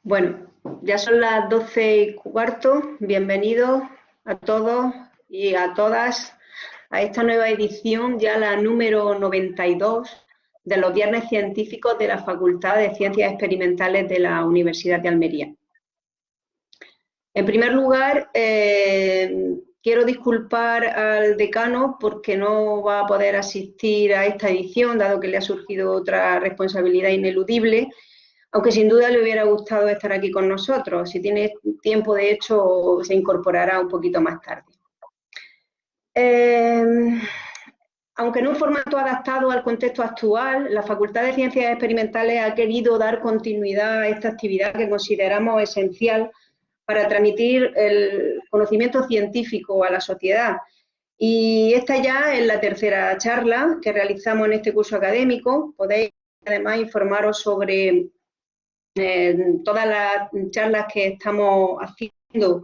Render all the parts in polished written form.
Bueno, ya son las 12:15. Bienvenidos a todos y a todas a esta nueva edición, ya la número 92 de los Viernes Científicos de la Facultad de Ciencias Experimentales de la Universidad de Almería. En primer lugar, quiero disculpar al decano porque no va a poder asistir a esta edición, dado que le ha surgido otra responsabilidad ineludible, aunque sin duda le hubiera gustado estar aquí con nosotros. Si tiene tiempo, de hecho, se incorporará un poquito más tarde. Aunque en un formato adaptado al contexto actual, la Facultad de Ciencias Experimentales ha querido dar continuidad a esta actividad que consideramos esencial para transmitir el conocimiento científico a la sociedad. Y esta ya es la tercera charla que realizamos en este curso académico. Podéis además informaros sobre todas las charlas que estamos haciendo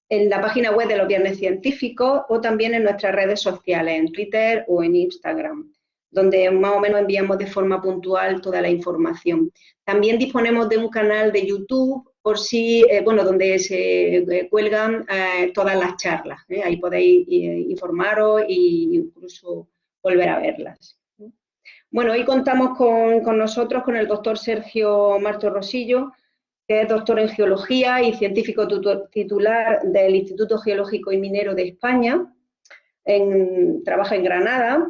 en la página web de los Viernes Científicos o también en nuestras redes sociales, en Twitter o en Instagram, donde más o menos enviamos de forma puntual toda la información. También disponemos de un canal de YouTube, por si, donde se cuelgan todas las charlas. Ahí podéis informaros e incluso volver a verlas. Bueno, hoy contamos con nosotros, con el doctor Sergio Martos Rosillo, que es doctor en Geología y científico titular del Instituto Geológico y Minero de España. Trabaja en Granada.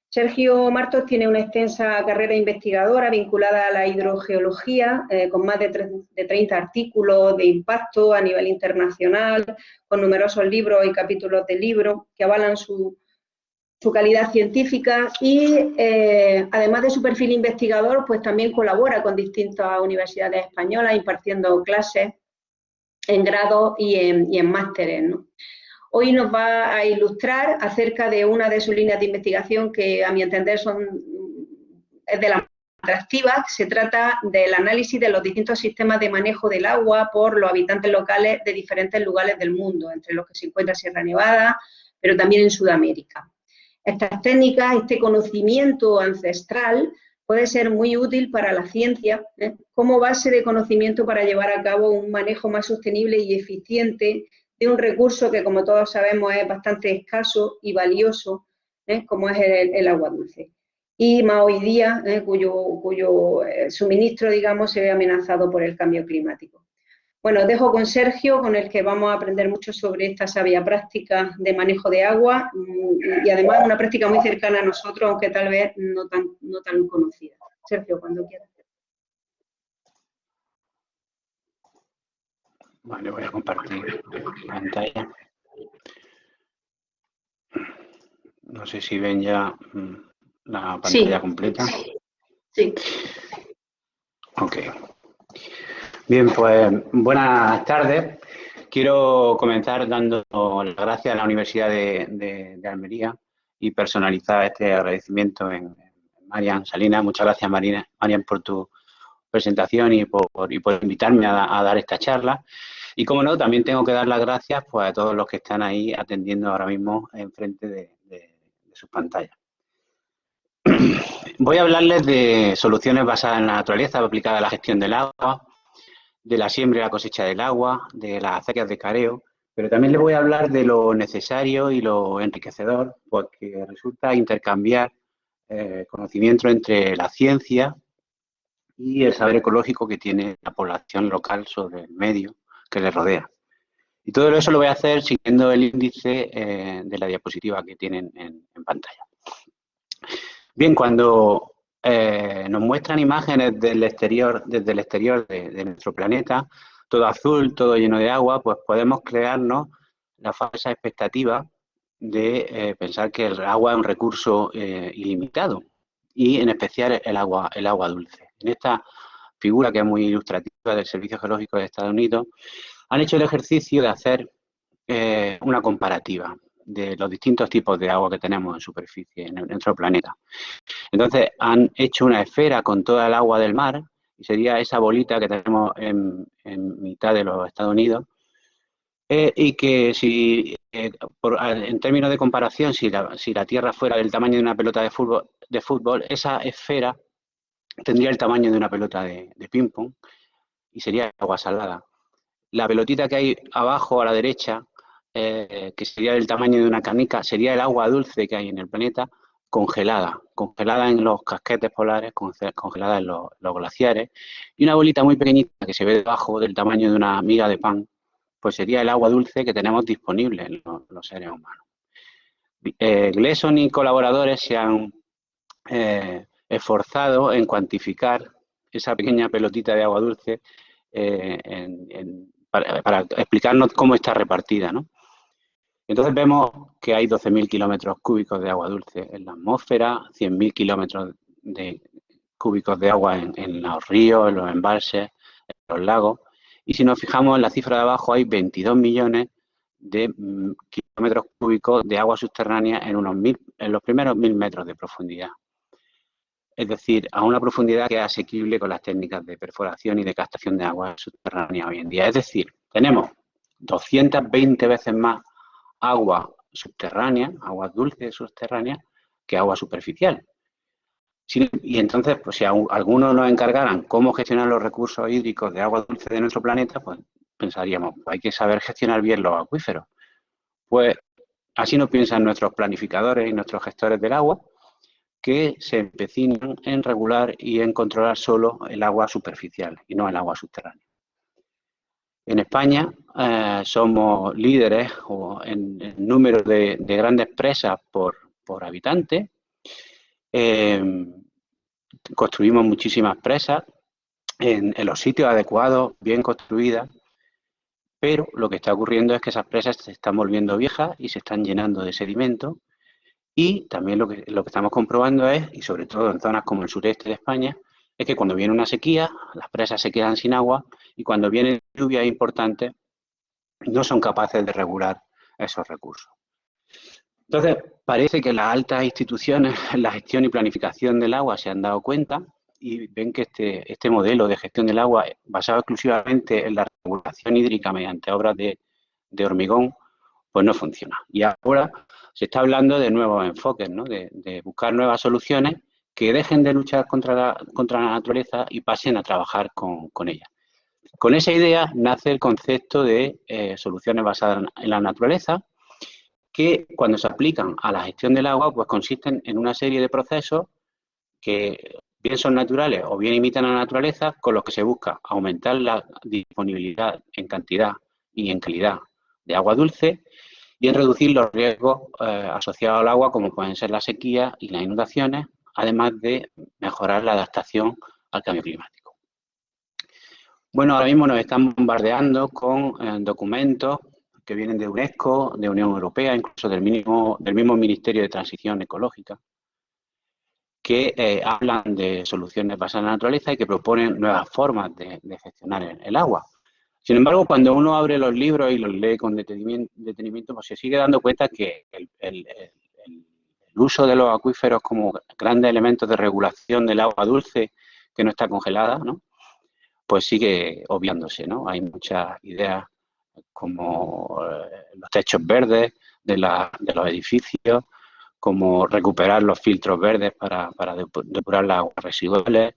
Sergio Martos tiene una extensa carrera investigadora vinculada a la hidrogeología, con más de 30 artículos de impacto a nivel internacional, con numerosos libros y capítulos de libros que avalan su calidad científica y, además de su perfil investigador, pues también colabora con distintas universidades españolas impartiendo clases en grado y en másteres, ¿no? Hoy nos va a ilustrar acerca de una de sus líneas de investigación que, a mi entender, es de las más atractivas. Se trata del análisis de los distintos sistemas de manejo del agua por los habitantes locales de diferentes lugares del mundo, entre los que se encuentra Sierra Nevada, pero también en Sudamérica. Estas técnicas, este conocimiento ancestral, puede ser muy útil para la ciencia como base de conocimiento para llevar a cabo un manejo más sostenible y eficiente de un recurso que, como todos sabemos, es bastante escaso y valioso, como es el agua dulce. Y más hoy día, cuyo suministro, digamos, se ve amenazado por el cambio climático. Bueno, os dejo con Sergio, con el que vamos a aprender mucho sobre esta sabia práctica de manejo de agua y además una práctica muy cercana a nosotros, aunque tal vez no tan conocida. Sergio, cuando quieras. Vale, voy a compartir pantalla. No sé si ven ya la pantalla completa. Sí. Ok. Bien, pues buenas tardes. Quiero comenzar dando las gracias a la Universidad de Almería y personalizar este agradecimiento en Marian Salinas. Muchas gracias, Marian, por tu presentación y por invitarme a dar esta charla. Y, como no, también tengo que dar las gracias pues, a todos los que están ahí atendiendo ahora mismo enfrente de sus pantallas. Voy a hablarles de soluciones basadas en la naturaleza aplicada a la gestión del agua, de la siembra y la cosecha del agua, de las acequias de careo, pero también les voy a hablar de lo necesario y lo enriquecedor, porque resulta intercambiar conocimiento entre la ciencia y el saber ecológico que tiene la población local sobre el medio que les rodea. Y todo eso lo voy a hacer siguiendo el índice de la diapositiva que tienen en pantalla. Bien, cuando nos muestran imágenes desde el exterior de nuestro planeta, todo azul, todo lleno de agua, pues podemos crearnos la falsa expectativa de pensar que el agua es un recurso ilimitado y, en especial, el agua dulce. En esta figura, que es muy ilustrativa del Servicio Geológico de Estados Unidos, han hecho el ejercicio de hacer una comparativa de los distintos tipos de agua que tenemos en superficie en nuestro planeta. Entonces, han hecho una esfera con toda el agua del mar, y sería esa bolita que tenemos en mitad de los Estados Unidos, y que si, en términos de comparación, si la Tierra fuera del tamaño de una pelota de fútbol, esa esfera tendría el tamaño de una pelota de ping-pong y sería agua salada. La pelotita que hay abajo a la derecha, que sería del tamaño de una canica, sería el agua dulce que hay en el planeta, congelada en los casquetes polares, congelada en los glaciares, y una bolita muy pequeñita que se ve debajo del tamaño de una miga de pan, pues sería el agua dulce que tenemos disponible en los seres humanos. Gleason y colaboradores se han esforzado en cuantificar esa pequeña pelotita de agua dulce para explicarnos cómo está repartida, ¿no? Entonces vemos que hay 12.000 kilómetros cúbicos de agua dulce en la atmósfera, 100.000 kilómetros cúbicos de agua en los ríos, en los embalses, en los lagos. Y si nos fijamos en la cifra de abajo, hay 22 millones de kilómetros cúbicos de agua subterránea en los primeros 1.000 metros de profundidad. Es decir, a una profundidad que es asequible con las técnicas de perforación y de captación de agua subterránea hoy en día. Es decir, tenemos 220 veces más agua subterránea, agua dulce subterránea, que agua superficial. Y entonces, pues si algunos nos encargaran cómo gestionar los recursos hídricos de agua dulce de nuestro planeta, pues pensaríamos, pues hay que saber gestionar bien los acuíferos. Pues así no piensan nuestros planificadores y nuestros gestores del agua, que se empecinan en regular y en controlar solo el agua superficial y no el agua subterránea. En España somos líderes en número de grandes presas por habitante. Construimos muchísimas presas en los sitios adecuados, bien construidas, pero lo que está ocurriendo es que esas presas se están volviendo viejas y se están llenando de sedimento. Y también lo que estamos comprobando es, y sobre todo en zonas como el sureste de España, es que cuando viene una sequía, las presas se quedan sin agua y cuando vienen lluvias importantes, no son capaces de regular esos recursos. Entonces, parece que las altas instituciones en la gestión y planificación del agua se han dado cuenta y ven que este modelo de gestión del agua, basado exclusivamente en la regulación hídrica mediante obras de hormigón, pues no funciona. Y ahora se está hablando de nuevos enfoques, ¿no? de buscar nuevas soluciones que dejen de luchar contra la naturaleza y pasen a trabajar con ella. Con esa idea nace el concepto de soluciones basadas en la naturaleza, que cuando se aplican a la gestión del agua, pues consisten en una serie de procesos que bien son naturales o bien imitan a la naturaleza, con los que se busca aumentar la disponibilidad en cantidad y en calidad de agua dulce y en reducir los riesgos asociados al agua, como pueden ser la sequía y las inundaciones, además de mejorar la adaptación al cambio climático. Bueno, ahora mismo nos están bombardeando con documentos que vienen de UNESCO, de Unión Europea, incluso del mismo Ministerio de Transición Ecológica, que hablan de soluciones basadas en la naturaleza y que proponen nuevas formas de gestionar el agua. Sin embargo, cuando uno abre los libros y los lee con detenimiento, pues se sigue dando cuenta que el uso de los acuíferos como grandes elementos de regulación del agua dulce que no está congelada, ¿no? Pues sigue obviándose, ¿no? Hay muchas ideas como los techos verdes de los edificios, como recuperar los filtros verdes para depurar las aguas residuales,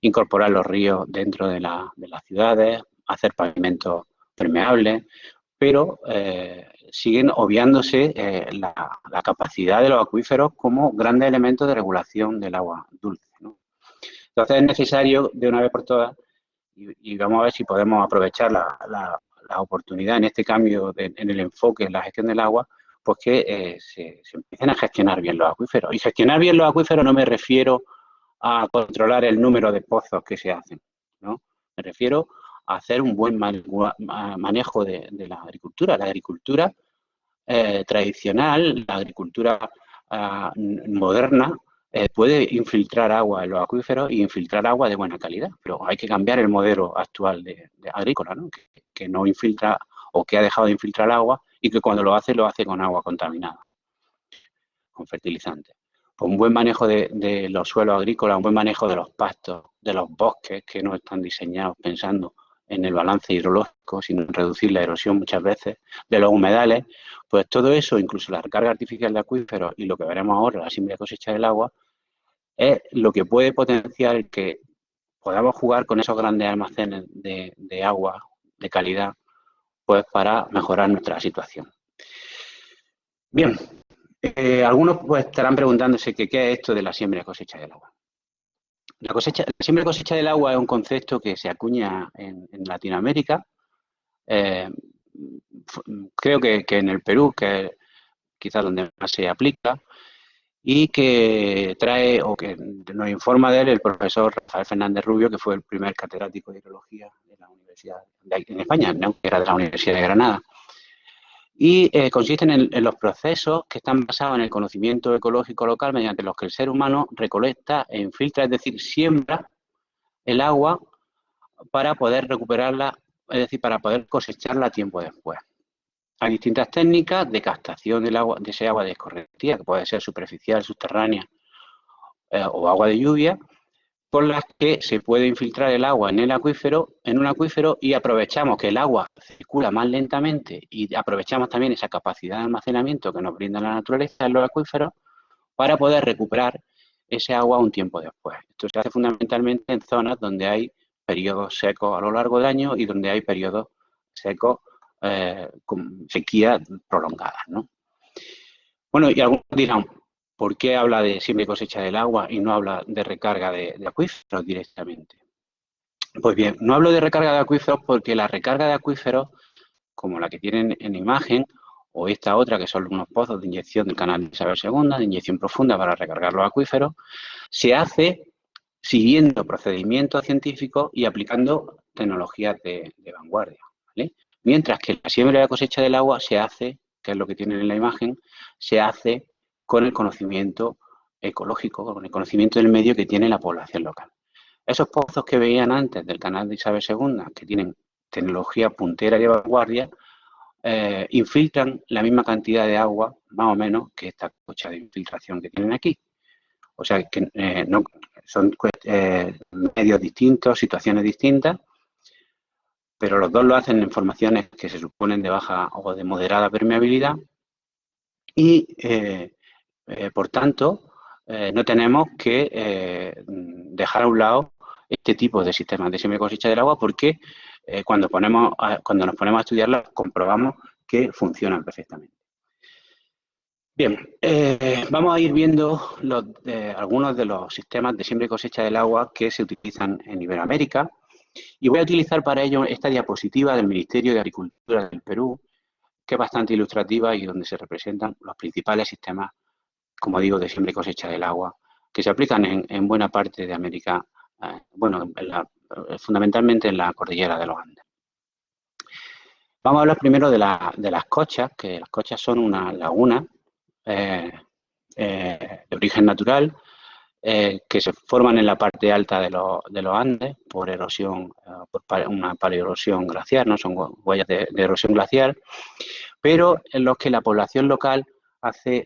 incorporar los ríos dentro de las ciudades, hacer pavimentos permeables, pero siguen obviándose la capacidad de los acuíferos como grandes elementos de regulación del agua dulce, ¿no? Entonces es necesario de una vez por todas, y vamos a ver si podemos aprovechar la oportunidad en este cambio en el enfoque en la gestión del agua, pues que se empiecen a gestionar bien los acuíferos. Y gestionar bien los acuíferos no me refiero a controlar el número de pozos que se hacen, ¿no? Me refiero a hacer un buen manejo de la agricultura. La agricultura tradicional, la agricultura moderna, puede infiltrar agua en los acuíferos y infiltrar agua de buena calidad, pero hay que cambiar el modelo actual de agrícola, ¿no? Que no infiltra o que ha dejado de infiltrar agua y que cuando lo hace con agua contaminada, con fertilizantes. Pues un buen manejo de los suelos agrícolas, un buen manejo de los pastos, de los bosques que no están diseñados pensando en el balance hidrológico, sino en reducir la erosión muchas veces, de los humedales, pues todo eso, incluso la recarga artificial de acuíferos y lo que veremos ahora, la siembra y cosecha del agua, es lo que puede potenciar que podamos jugar con esos grandes almacenes de agua de calidad, pues para mejorar nuestra situación. Bien, algunos pues estarán preguntándose qué es esto de la siembra y cosecha del agua. La siembra y cosecha del agua es un concepto que se acuña en Latinoamérica. Creo que en el Perú, que es quizás donde más se aplica, y que trae o que nos informa de él el profesor Rafael Fernández Rubio, que fue el primer catedrático de hidrología de la Universidad en España, ¿no? Que era de la Universidad de Granada. Y consisten en los procesos que están basados en el conocimiento ecológico local mediante los que el ser humano recolecta e infiltra, es decir, siembra el agua para poder recuperarla, es decir, para poder cosecharla a tiempo después. Hay distintas técnicas de captación del agua, de ese agua de escorrentía, que puede ser superficial, subterránea o agua de lluvia, por las que se puede infiltrar el agua en un acuífero, y aprovechamos que el agua circula más lentamente y aprovechamos también esa capacidad de almacenamiento que nos brinda la naturaleza en los acuíferos para poder recuperar ese agua un tiempo después. Esto se hace fundamentalmente en zonas donde hay periodos secos a lo largo del año y donde hay periodos secos con sequías prolongadas, ¿no? Bueno, y algunos dirán, ¿por qué habla de siembra y cosecha del agua y no habla de recarga de acuíferos directamente? Pues bien, no hablo de recarga de acuíferos porque la recarga de acuíferos, como la que tienen en imagen, o esta otra, que son unos pozos de inyección del canal de Isabel II, de inyección profunda para recargar los acuíferos, se hace siguiendo procedimientos científicos y aplicando tecnologías de vanguardia, ¿vale? Mientras que la siembra y la cosecha del agua se hace, que es lo que tienen en la imagen, se hace con el conocimiento ecológico, con el conocimiento del medio que tiene la población local. Esos pozos que veían antes del canal de Isabel II, que tienen tecnología puntera y de vanguardia, infiltran la misma cantidad de agua, más o menos, que esta cocha de infiltración que tienen aquí. O sea, que no, son medios distintos, situaciones distintas, pero los dos lo hacen en formaciones que se suponen de baja o de moderada permeabilidad y, por tanto, no tenemos que dejar a un lado este tipo de sistemas de siembra y cosecha del agua porque cuando nos ponemos a estudiarlas comprobamos que funcionan perfectamente. Bien, vamos a ir viendo algunos de los sistemas de siembra y cosecha del agua que se utilizan en Iberoamérica. Y voy a utilizar para ello esta diapositiva del Ministerio de Agricultura del Perú, que es bastante ilustrativa y donde se representan los principales sistemas, como digo, de siembra y cosecha del agua, que se aplican en buena parte de América, bueno, fundamentalmente en la cordillera de los Andes. Vamos a hablar primero de las cochas, que las cochas son una laguna de origen natural, que se forman en la parte alta de los Andes por erosión, por una paleoerosión glaciar, no son huellas de erosión glaciar, pero en los que la población local hace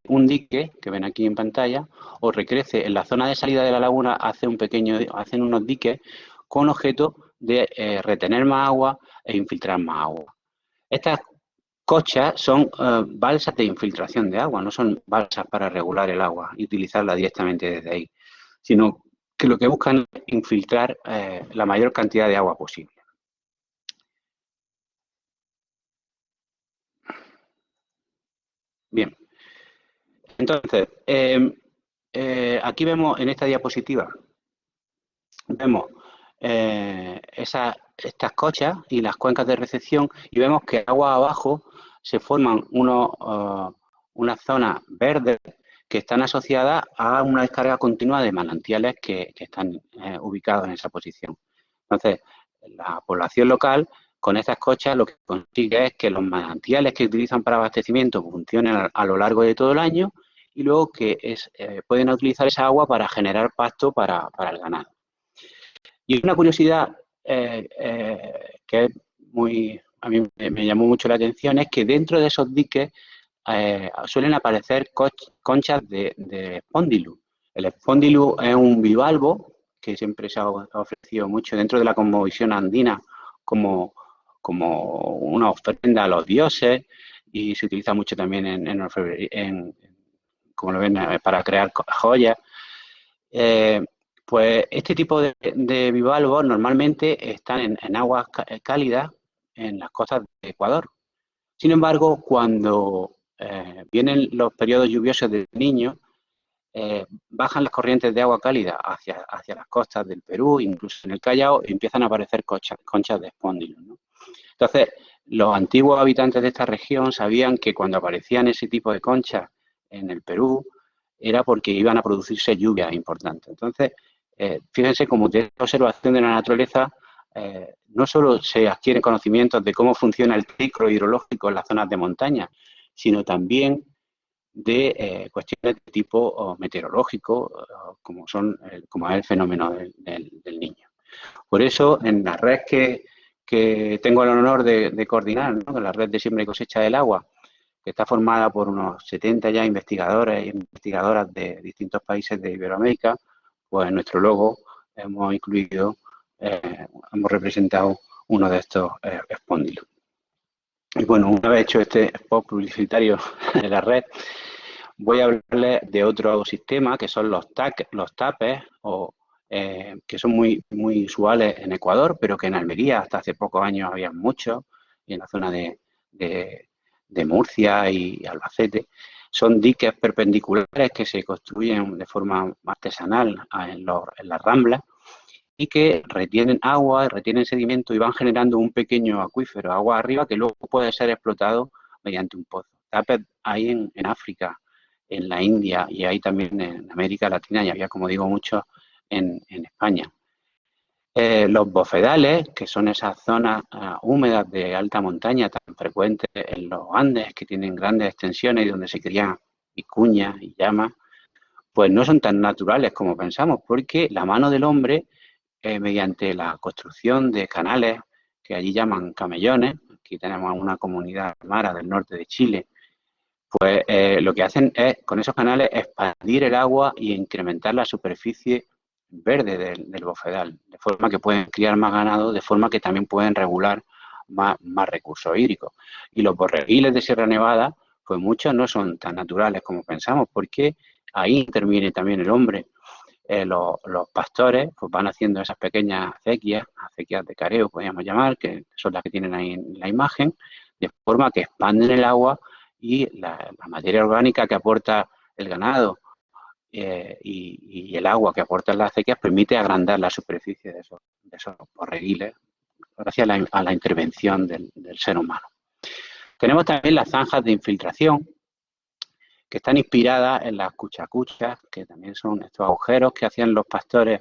un dique, que ven aquí en pantalla, o recrece en la zona de salida de la laguna, hacen unos diques con objeto de retener más agua e infiltrar más agua. Estas cochas son balsas de infiltración de agua, no son balsas para regular el agua y utilizarla directamente desde ahí, sino que lo que buscan es infiltrar la mayor cantidad de agua posible. Bien, entonces, aquí vemos en esta diapositiva, vemos estas cochas y las cuencas de recepción y vemos que agua abajo se forman unas zonas verdes que están asociadas a una descarga continua de manantiales que están ubicados en esa posición. Entonces, la población local con estas cochas lo que consigue es que los manantiales que utilizan para abastecimiento funcionen a lo largo de todo el año y luego que pueden utilizar esa agua para generar pasto para el ganado. Y una curiosidad que es a mí me llamó mucho la atención es que dentro de esos diques suelen aparecer conchas de espóndilu. El espóndilu es un bivalvo que siempre se ha ofrecido mucho dentro de la cosmovisión andina como una ofrenda a los dioses y se utiliza mucho también en como lo ven, para crear joyas. Pues este tipo de bivalvos normalmente están en aguas cálidas en las costas de Ecuador. Sin embargo, cuando vienen los periodos lluviosos del Niño, bajan las corrientes de agua cálida hacia las costas del Perú, incluso en el Callao, y empiezan a aparecer conchas de espóndilos, ¿no? Entonces, los antiguos habitantes de esta región sabían que cuando aparecían ese tipo de conchas en el Perú, era porque iban a producirse lluvias importantes. Entonces, fíjense cómo de esta observación de la naturaleza no solo se adquieren conocimientos de cómo funciona el ciclo hidrológico en las zonas de montaña, sino también de cuestiones de tipo meteorológico, como es el fenómeno del Niño. Por eso, en la red que tengo el honor de coordinar, ¿no?, la red de siembra y cosecha del agua, que está formada por unos 70 ya investigadores e investigadoras de distintos países de Iberoamérica, pues en nuestro logo hemos incluido, hemos representado uno de estos espóndilos. Y bueno, una vez hecho este spot publicitario de la red, voy a hablarles de otro sistema que son los tapes, que son muy usuales en Ecuador, pero que en Almería hasta hace pocos años había muchos, y en la zona de Murcia y Albacete. Son diques perpendiculares que se construyen de forma artesanal en las ramblas y que retienen agua, retienen sedimento y van generando un pequeño acuífero, agua arriba, que luego puede ser explotado mediante un pozo. Tapes hay en África, en la India y hay también en América Latina, y había, como digo, muchos en España. Los bofedales, que son esas zonas húmedas de alta montaña tan frecuentes en los Andes, que tienen grandes extensiones y donde se crían vicuñas y llamas, pues no son tan naturales como pensamos, porque la mano del hombre, mediante la construcción de canales que allí llaman camellones, aquí tenemos una comunidad aymara del norte de Chile, pues lo que hacen es, con esos canales, expandir el agua y incrementar la superficie verde del bofedal, de forma que pueden criar más ganado, de forma que también pueden regular más recursos hídricos. Y los borreguiles de Sierra Nevada, pues muchos no son tan naturales como pensamos, porque ahí interviene también el hombre. Los pastores pues van haciendo esas pequeñas acequias de careo, podríamos llamar, que son las que tienen ahí en la imagen, de forma que expanden el agua y la materia orgánica que aporta el ganado y el agua que aportan las acequias permite agrandar la superficie de esos borreguiles gracias a la intervención del ser humano. Tenemos también las zanjas de infiltración, que están inspiradas en las cuchacuchas, que también son estos agujeros que hacían los pastores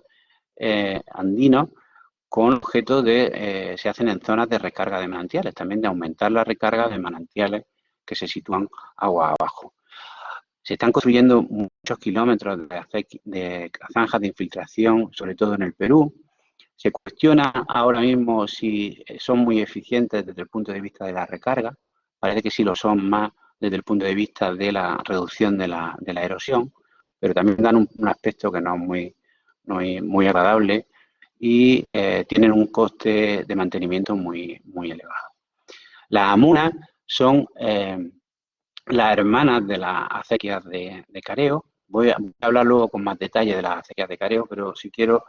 andinos con objeto se hacen en zonas de recarga de manantiales, también de aumentar la recarga de manantiales que se sitúan agua abajo. Se están construyendo muchos kilómetros de zanjas de infiltración, sobre todo en el Perú. Se cuestiona ahora mismo si son muy eficientes desde el punto de vista de la recarga. Parece que sí lo son más desde el punto de vista de la reducción de la erosión, pero también dan un aspecto que no es muy agradable y tienen un coste de mantenimiento muy elevado. Las amunas son las hermanas de las acequias de careo. Voy a hablar luego con más detalle de las acequias de careo, pero si quiero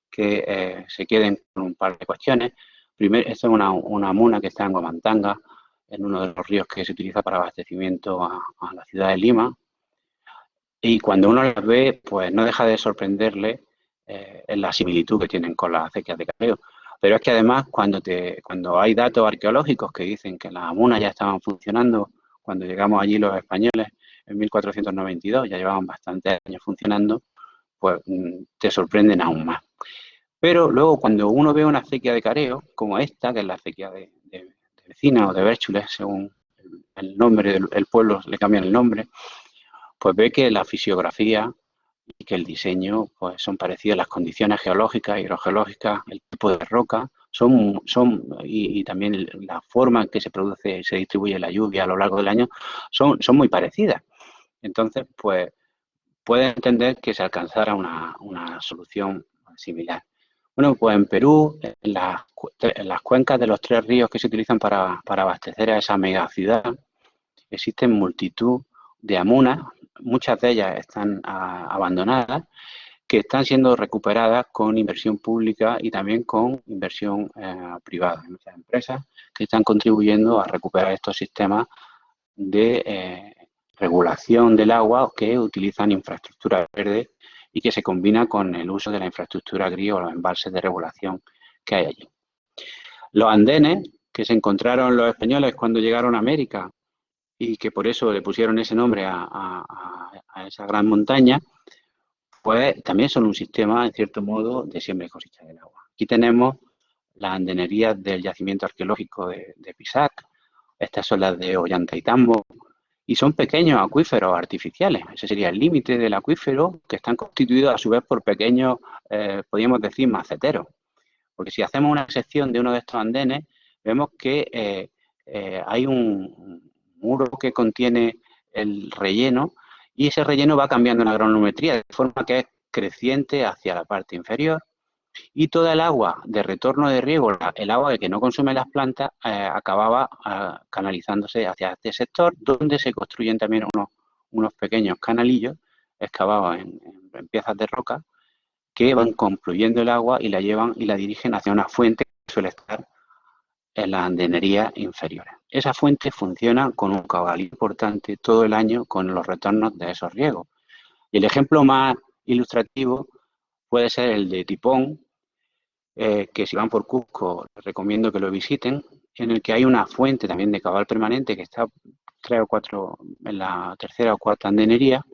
que se queden con un par de cuestiones. Primero, esta es una amuna que está en Huamantanga, en uno de los ríos que se utiliza para abastecimiento a la ciudad de Lima. Y cuando uno las ve, pues no deja de sorprenderle en la similitud que tienen con las acequias de careo. Pero es que además, cuando hay datos arqueológicos que dicen que las amunas ya estaban funcionando cuando llegamos allí los españoles en 1492, ya llevaban bastantes años funcionando, pues te sorprenden aún más. Pero luego cuando uno ve una acequia de careo, como esta, que es la acequia de Vecina o de Bérchules, según el nombre del pueblo le cambian el nombre, pues ve que la fisiografía y que el diseño pues son parecidos, las condiciones geológicas, hidrogeológicas, el tipo de roca, y también la forma en que se distribuye la lluvia a lo largo del año, son muy parecidas. Entonces, pues puede entender que se alcanzara una solución similar. Bueno, pues en Perú, en las cuencas de los 3 ríos que se utilizan para abastecer a esa megaciudad, existen multitud de amunas muchas de ellas están abandonadas, que están siendo recuperadas con inversión pública y también con inversión privada. Hay muchas empresas que están contribuyendo a recuperar estos sistemas de regulación del agua que utilizan infraestructura verde y que se combina con el uso de la infraestructura gris o los embalses de regulación que hay allí. Los andenes que se encontraron los españoles cuando llegaron a América y que por eso le pusieron ese nombre a esa gran montaña, pues también son un sistema, en cierto modo, de siembra y cosecha del agua. Aquí tenemos las andenerías del yacimiento arqueológico de Pisac, estas son las de Ollantaytambo, y son pequeños acuíferos artificiales. Ese sería el límite del acuífero, que están constituidos a su vez por pequeños, podríamos decir, maceteros. Porque si hacemos una sección de uno de estos andenes, vemos que hay un muro que contiene el relleno y ese relleno va cambiando la granulometría de forma que es creciente hacia la parte inferior y toda el agua de retorno de riego, el agua que no consumen las plantas, acababa canalizándose hacia este sector, donde se construyen también unos pequeños canalillos excavados en piezas de roca que van confluyendo el agua y la llevan y la dirigen hacia una fuente que suele estar en las andenerías inferiores. Esa fuente funciona con un caudal importante todo el año con los retornos de esos riegos. Y el ejemplo más ilustrativo puede ser el de Tipón, que si van por Cusco les recomiendo que lo visiten, en el que hay una fuente también de caudal permanente que está 3 o 4 en la tercera o cuarta andenería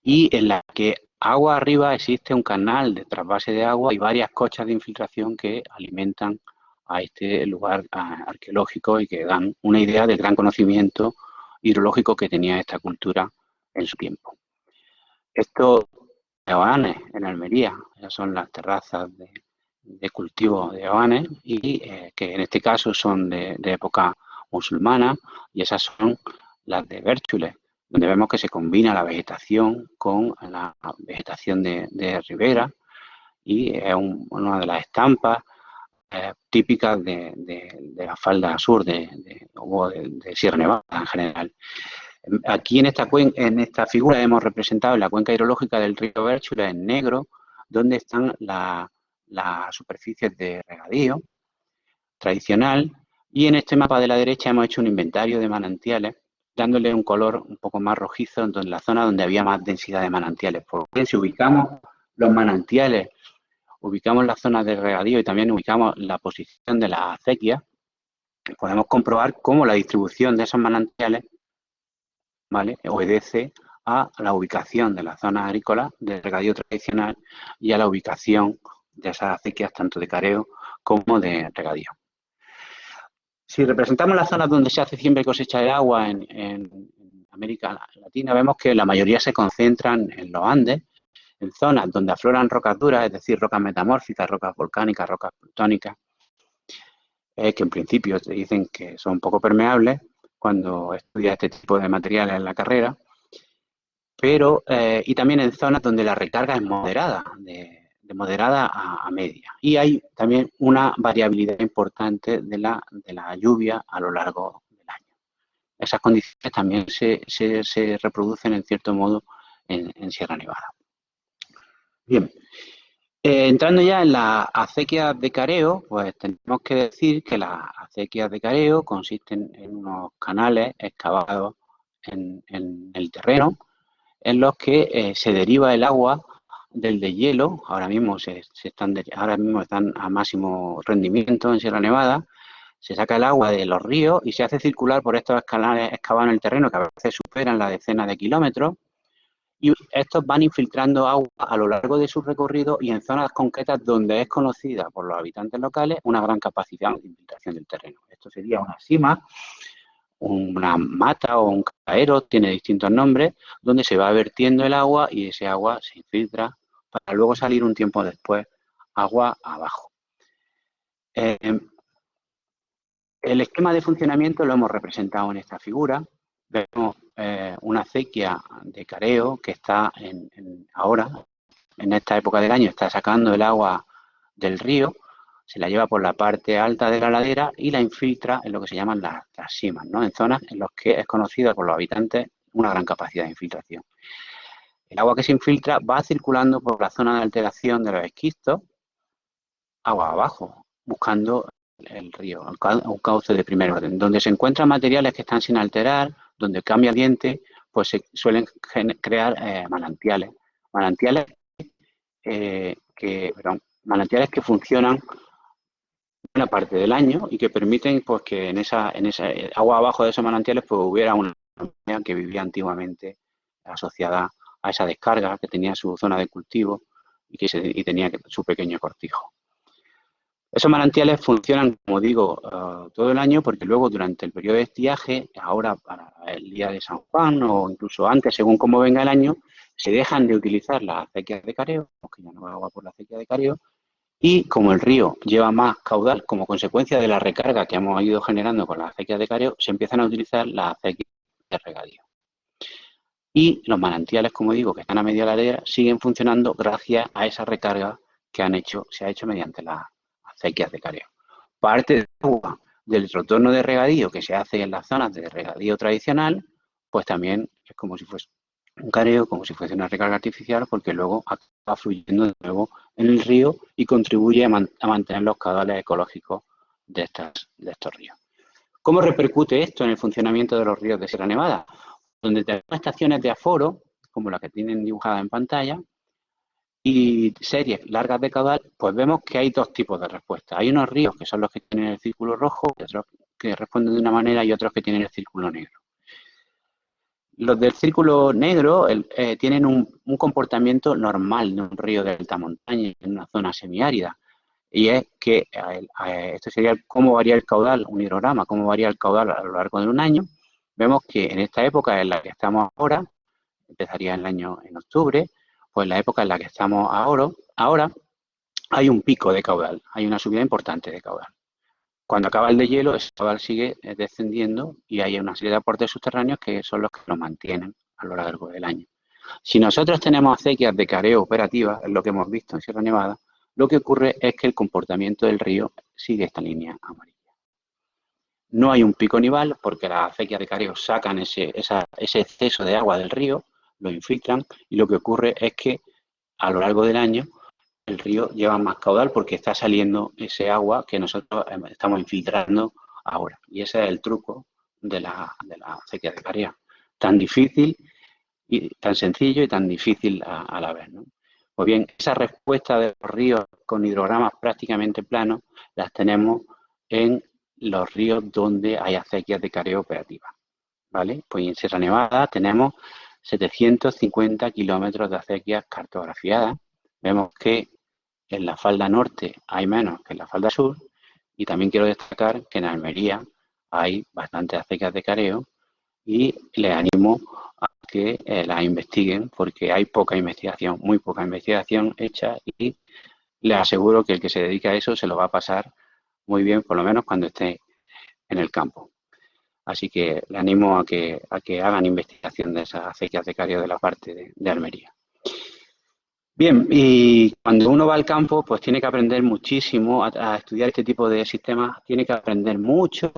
y en la que agua arriba existe un canal de trasvase de agua y varias cochas de infiltración que alimentan a este lugar arqueológico y que dan una idea del gran conocimiento hidrológico que tenía esta cultura en su tiempo. Estos oanes en Almería, esas son las terrazas de cultivo de oanes y que en este caso son de época musulmana y esas son las de Bérchules, donde vemos que se combina la vegetación con la vegetación de ribera y es una de las estampas típicas de la falda sur de Sierra Nevada en general. Aquí en esta figura hemos representado la cuenca hidrológica del río Bérchules en negro, donde están las superficies de regadío tradicional, y en este mapa de la derecha hemos hecho un inventario de manantiales, dándole un color un poco más rojizo en la zona donde había más densidad de manantiales. Porque si ubicamos los manantiales, ubicamos la zona de regadío y también ubicamos la posición de las acequias, podemos comprobar cómo la distribución de esos manantiales, ¿vale?, obedece a la ubicación de las zonas agrícolas del regadío tradicional y a la ubicación de esas acequias tanto de careo como de regadío. Si representamos las zonas donde se hace siembra y cosecha de agua en América Latina, vemos que la mayoría se concentran en los Andes, en zonas donde afloran rocas duras, es decir, rocas metamórficas, rocas volcánicas, rocas plutónicas, que en principio te dicen que son poco permeables cuando estudias este tipo de materiales en la carrera, pero y también en zonas donde la recarga es moderada, de moderada a media. Y hay también una variabilidad importante de la lluvia a lo largo del año. Esas condiciones también se reproducen en cierto modo en Sierra Nevada. Bien, entrando ya en las acequias de careo, pues tenemos que decir que las acequias de careo consisten en unos canales excavados en el terreno, en los que se deriva el agua del deshielo. Ahora mismo están a máximo rendimiento en Sierra Nevada. Se saca el agua de los ríos y se hace circular por estos canales excavados en el terreno que a veces superan la decena de kilómetros. Y estos van infiltrando agua a lo largo de su recorrido y en zonas concretas donde es conocida por los habitantes locales una gran capacidad de infiltración del terreno. Esto sería una sima, una mata o un caero, tiene distintos nombres, donde se va vertiendo el agua y ese agua se infiltra para luego salir un tiempo después agua abajo. El esquema de funcionamiento lo hemos representado en esta figura. Vemos una acequia de careo que está ahora, en esta época del año, está sacando el agua del río, se la lleva por la parte alta de la ladera y la infiltra en lo que se llaman las simas, ¿no?, en zonas en las que es conocida por los habitantes una gran capacidad de infiltración. El agua que se infiltra va circulando por la zona de alteración de los esquistos, agua abajo, buscando el río, un cauce de primer orden. Donde se encuentran materiales que están sin alterar, donde cambia el ambiente, pues se suelen crear manantiales. Manantiales que funcionan una parte del año y que permiten pues que en esa agua abajo de esos manantiales pues hubiera una familia que vivía antiguamente asociada a esa descarga, que tenía su zona de cultivo y tenía su pequeño cortijo. Esos manantiales funcionan, como digo, todo el año, porque luego durante el periodo de estiaje, ahora para el día de San Juan o incluso antes, según cómo venga el año, se dejan de utilizar las acequias de careo, porque ya no hay agua por la acequia de careo, y como el río lleva más caudal como consecuencia de la recarga que hemos ido generando con las acequias de careo, se empiezan a utilizar las acequias de regadío. Y los manantiales, como digo, que están a media ladera, siguen funcionando gracias a esa recarga que se ha hecho mediante las acequias de careo. Parte del agua del retorno de regadío que se hace en las zonas de regadío tradicional, pues también es como si fuese un careo, como si fuese una recarga artificial, porque luego acaba fluyendo de nuevo en el río y contribuye a mantener los caudales ecológicos de estos ríos. ¿Cómo repercute esto en el funcionamiento de los ríos de Sierra Nevada? Donde tenemos estaciones de aforo, como la que tienen dibujada en pantalla, y series largas de caudal, pues vemos que hay dos tipos de respuesta. Hay unos ríos que son los que tienen el círculo rojo, otros que responden de una manera y otros que tienen el círculo negro. Los del círculo negro tienen un comportamiento normal de un río de alta montaña en una zona semiárida. Y es que esto sería cómo varía el caudal, un hidrograma, cómo varía el caudal a lo largo de un año. Vemos que en esta época en la que estamos ahora, empezaría el año en octubre, pues en la época en la que estamos ahora hay un pico de caudal, hay una subida importante de caudal. Cuando acaba el deshielo, ese caudal sigue descendiendo y hay una serie de aportes subterráneos que son los que lo mantienen a lo largo del año. Si nosotros tenemos acequias de careo operativas, es lo que hemos visto en Sierra Nevada, lo que ocurre es que el comportamiento del río sigue esta línea amarilla. No hay un pico nival porque las acequias de careo sacan ese exceso de agua del río, lo infiltran y lo que ocurre es que a lo largo del año el río lleva más caudal porque está saliendo ese agua que nosotros estamos infiltrando ahora. Y ese es el truco de la acequia de careo. Tan difícil, y tan sencillo y tan difícil a la vez, ¿no? Pues bien, esa respuesta de los ríos con hidrogramas prácticamente planos las tenemos en los ríos donde hay acequias de careo operativas, ¿vale? Pues en Sierra Nevada tenemos 750 kilómetros de acequias cartografiadas. Vemos que en la falda norte hay menos que en la falda sur y también quiero destacar que en Almería hay bastantes acequias de careo y les animo a que las investiguen porque hay poca investigación, muy poca investigación hecha y les aseguro que el que se dedica a eso se lo va a pasar muy bien, por lo menos cuando esté en el campo. Así que les animo a que hagan investigación de esas acequias de careo de la parte de Almería. Bien, y cuando uno va al campo, pues tiene que aprender muchísimo a estudiar este tipo de sistemas, tiene que aprender mucho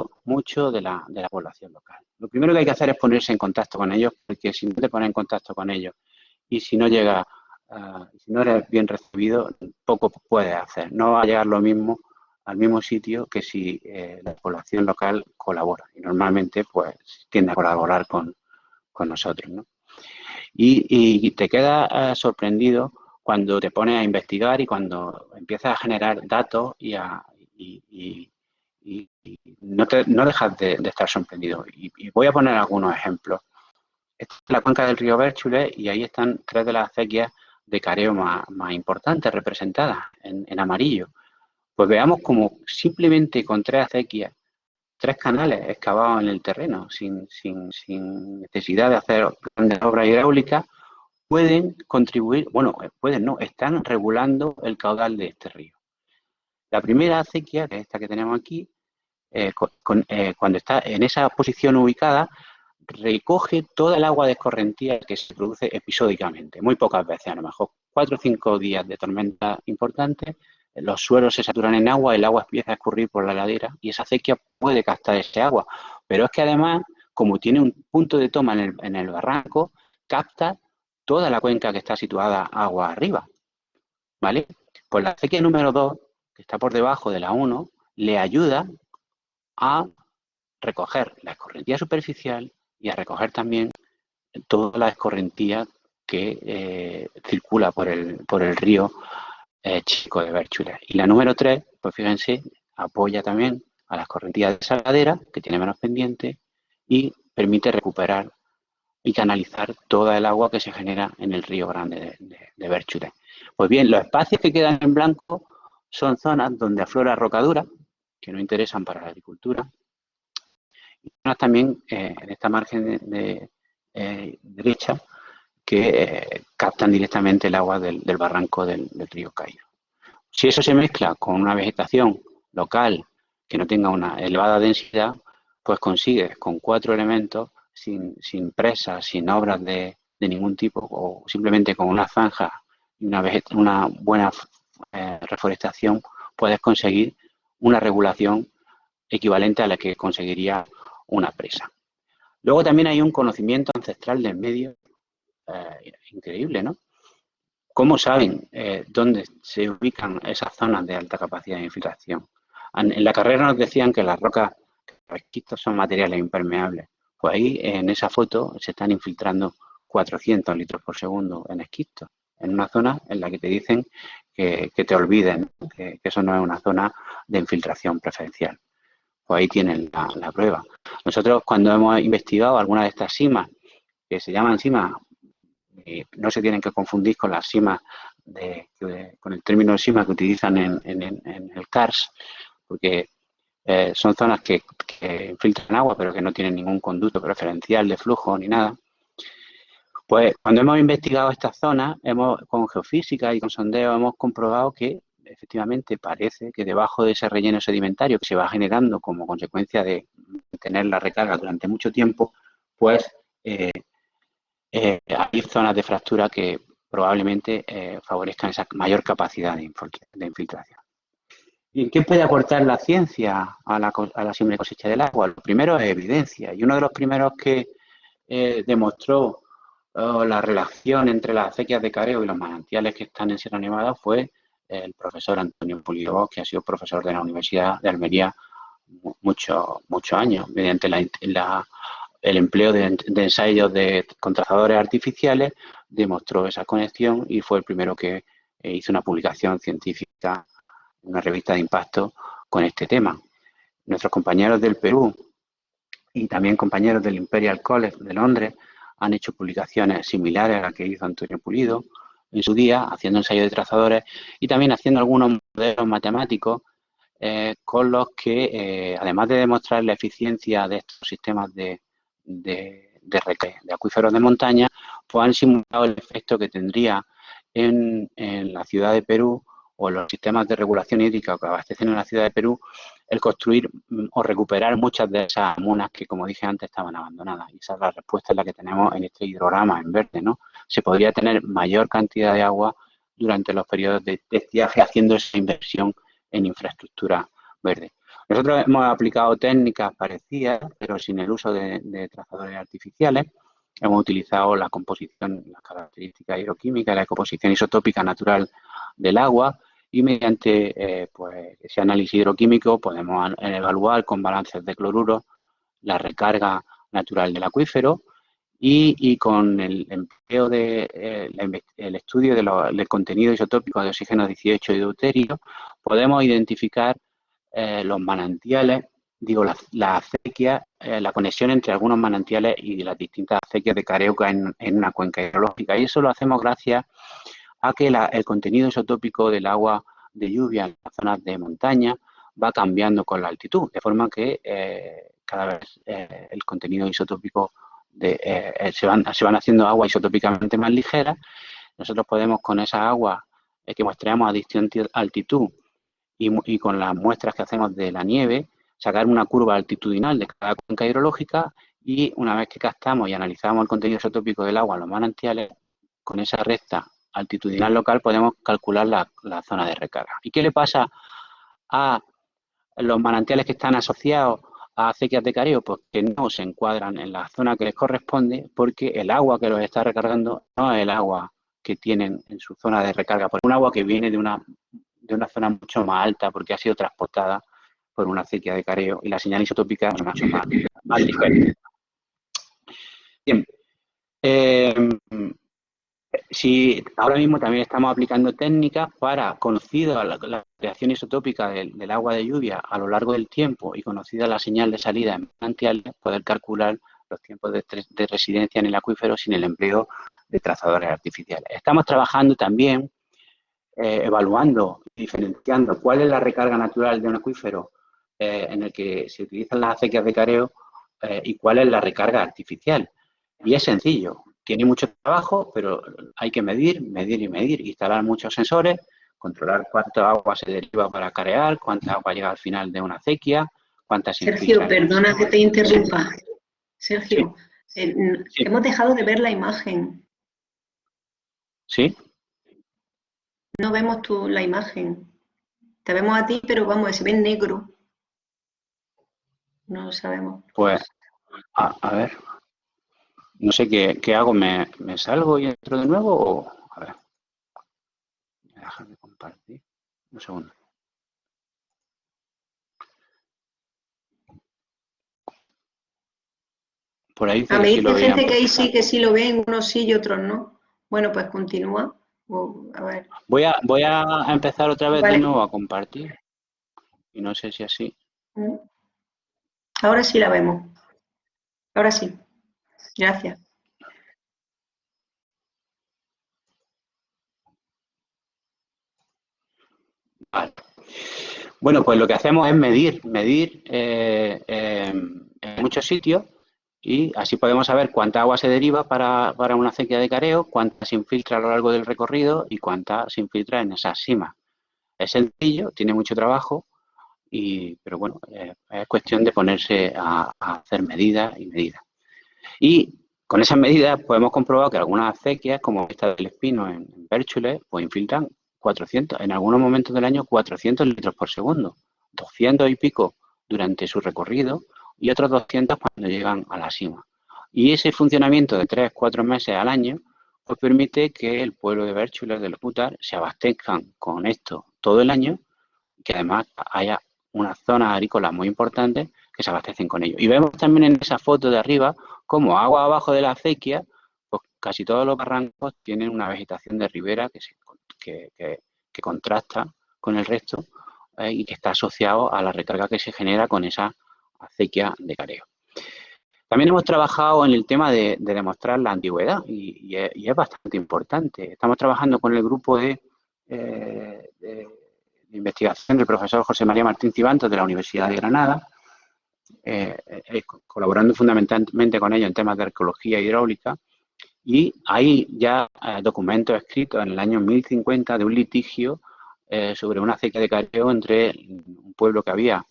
de la población local. Lo primero que hay que hacer es ponerse en contacto con ellos, porque si no te pones en contacto con ellos y si no llega, si no eres bien recibido, poco puedes hacer. No va a llegar lo mismo al mismo sitio que si la población local colabora. Y normalmente, pues, tiende a colaborar con nosotros, ¿no? Y te quedas sorprendido cuando te pones a investigar y cuando empiezas a generar datos y no dejas de estar sorprendido. Y voy a poner algunos ejemplos. Esta es la cuenca del río Bérchules y ahí están tres de las acequias de careo más importantes representadas en amarillo. Pues veamos como simplemente con tres acequias, tres canales excavados en el terreno, sin necesidad de hacer grandes obras hidráulicas, pueden contribuir, bueno, pueden no, están regulando el caudal de este río. La primera acequia, que es esta que tenemos aquí, cuando está en esa posición ubicada, recoge toda el agua de escorrentía que se produce episódicamente, muy pocas veces, a lo mejor 4 o 5 días de tormenta importante, los suelos se saturan en agua, el agua empieza a escurrir por la ladera y esa acequia puede captar ese agua. Pero es que además, como tiene un punto de toma en el barranco, capta toda la cuenca que está situada agua arriba, ¿vale? Pues la acequia número 2, que está por debajo de la 1, le ayuda a recoger la escorrentía superficial y a recoger también toda la escorrentía que circula por el río Chico de Bérchules. Y la número 3, pues fíjense, apoya también a la escorrentía desaladera, que tiene menos pendiente, y permite recuperar y canalizar toda el agua que se genera en el río Grande de Bérchules. Pues bien, los espacios que quedan en blanco son zonas donde aflora rocadura, que no interesan para la agricultura, y zonas también en esta margen derecha que captan directamente el agua del barranco del río Cairo. Si eso se mezcla con una vegetación local que no tenga una elevada densidad, pues consigues con 4 elementos, sin presas, sin obras de ningún tipo, o simplemente con una zanja y una buena reforestación, puedes conseguir una regulación equivalente a la que conseguiría una presa. Luego también hay un conocimiento ancestral del medio increíble, ¿no? ¿Cómo saben dónde se ubican esas zonas de alta capacidad de infiltración? En la carrera nos decían que las rocas, los esquistos son materiales impermeables. Pues ahí en esa foto se están infiltrando 400 litros por segundo en esquistos, en una zona en la que te dicen que te olviden, que eso no es una zona de infiltración preferencial. Pues ahí tienen la prueba. Nosotros cuando hemos investigado algunas de estas simas, que se llaman simas, no se tienen que confundir con las simas, con el término de sima que utilizan en el CARS, porque son zonas que filtran agua pero que no tienen ningún conducto preferencial de flujo ni nada. Pues cuando hemos investigado estas zonas, con geofísica y con sondeo, hemos comprobado que efectivamente parece que debajo de ese relleno sedimentario que se va generando como consecuencia de tener la recarga durante mucho tiempo, pues hay zonas de fractura que probablemente favorezcan esa mayor capacidad de infiltración. ¿Y qué puede aportar la ciencia a la siembra y cosecha del agua? Lo primero es evidencia, y uno de los primeros que demostró la relación entre las acequias de careo y los manantiales que están en Sierra Nevada fue el profesor Antonio Pulido, que ha sido profesor de la Universidad de Almería muchos años, mediante el empleo de ensayos con trazadores artificiales, demostró esa conexión y fue el primero que hizo una publicación científica, una revista de impacto con este tema. Nuestros compañeros del Perú y también compañeros del Imperial College de Londres han hecho publicaciones similares a las que hizo Antonio Pulido en su día, haciendo ensayos de trazadores y también haciendo algunos modelos matemáticos con los que, además de demostrar la eficiencia de estos sistemas de acuíferos de montaña, pues han simulado el efecto que tendría en la ciudad de Perú o los sistemas de regulación hídrica que abastecen en la ciudad de Perú, el construir o recuperar muchas de esas munas que, como dije antes, estaban abandonadas. Y esa es la respuesta en la que tenemos en este hidrograma en verde, ¿no? Se podría tener mayor cantidad de agua durante los periodos de estiaje haciendo esa inversión en infraestructura verde. Nosotros hemos aplicado técnicas parecidas, pero sin el uso de trazadores artificiales. Hemos utilizado la composición, las características hidroquímicas, la composición isotópica natural del agua y mediante pues, ese análisis hidroquímico podemos evaluar con balances de cloruro la recarga natural del acuífero y con el empleo el estudio del contenido isotópico de oxígeno 18 y deuterio podemos identificar los manantiales, digo, la acequia, la conexión entre algunos manantiales y las distintas acequias de careo que hay en una cuenca hidrológica. Y eso lo hacemos gracias a que el contenido isotópico del agua de lluvia en las zonas de montaña va cambiando con la altitud, de forma que cada vez el contenido isotópico se van haciendo aguas isotópicamente más ligeras. Nosotros podemos con esa agua que muestreamos a distinta altitud y con las muestras que hacemos de la nieve, sacar una curva altitudinal de cada cuenca hidrológica y una vez que captamos y analizamos el contenido isotópico del agua en los manantiales, con esa recta altitudinal local podemos calcular la zona de recarga. ¿Y qué le pasa a los manantiales que están asociados a acequias de careo? Pues que no se encuadran en la zona que les corresponde, porque el agua que los está recargando no es el agua que tienen en su zona de recarga, porque es un agua que viene de una zona mucho más alta, porque ha sido transportada por una acequia de careo y la señal isotópica es mucho más diferente. Bien, si ahora mismo también estamos aplicando técnicas para, conocida la variación isotópica del agua de lluvia a lo largo del tiempo y conocida la señal de salida en manantiales, poder calcular los tiempos de residencia en el acuífero sin el empleo de trazadores artificiales. Estamos trabajando también evaluando, diferenciando cuál es la recarga natural de un acuífero en el que se utilizan las acequias de careo y cuál es la recarga artificial. Y es sencillo, tiene mucho trabajo, pero hay que medir, instalar muchos sensores, controlar cuánta agua se deriva para carear, cuánta agua llega al final de una acequia, cuánta se Sergio, infiltra. perdona que te interrumpa. Sergio, sí. Hemos dejado de ver la imagen. ¿Sí? No vemos la imagen. Te vemos a ti, pero vamos, se ve en negro. No lo sabemos. Pues, a ver. No sé qué hago, ¿me salgo y entro de nuevo o...? A ver. Voy a dejar de compartir. Un segundo. Por ahí dice me que sí lo dice veían. gente que ahí sí que sí lo ven, unos sí y otros no. Bueno, pues continúa. A ver. Voy a empezar otra vez de Vale. nuevo a compartir. Y no sé si así... Ahora sí la vemos. Ahora sí. Gracias. Vale. Bueno, pues lo que hacemos es medir en muchos sitios y así podemos saber cuánta agua se deriva para una acequia de careo, cuánta se infiltra a lo largo del recorrido y cuánta se infiltra en esas simas. Es sencillo, tiene mucho trabajo, pero bueno, es cuestión de ponerse a hacer medidas y medidas. Y con esas medidas podemos comprobar que algunas acequias, como esta del Espino en Bérchules, pues infiltran 400, en algunos momentos del año 400 litros por segundo, 200 y pico durante su recorrido y otros 200 cuando llegan a la cima. Y ese funcionamiento de 3-4 meses al año pues permite que el pueblo de Bérchules del Pútar se abastezcan con esto todo el año, que además haya unas zonas agrícolas muy importantes que se abastecen con ello. Y vemos también en esa foto de arriba como agua abajo de la acequia, pues casi todos los barrancos tienen una vegetación de ribera que contrasta con el resto y que está asociado a la recarga que se genera con esa acequia de careo. También hemos trabajado en el tema de demostrar la antigüedad y es bastante importante. Estamos trabajando con el grupo de investigación del profesor José María Martín Cibantos de la Universidad de Granada, colaborando fundamentalmente con ellos en temas de arqueología hidráulica, y hay ya documentos escritos en el año 1050 de un litigio sobre una acequia de careo entre un pueblo que había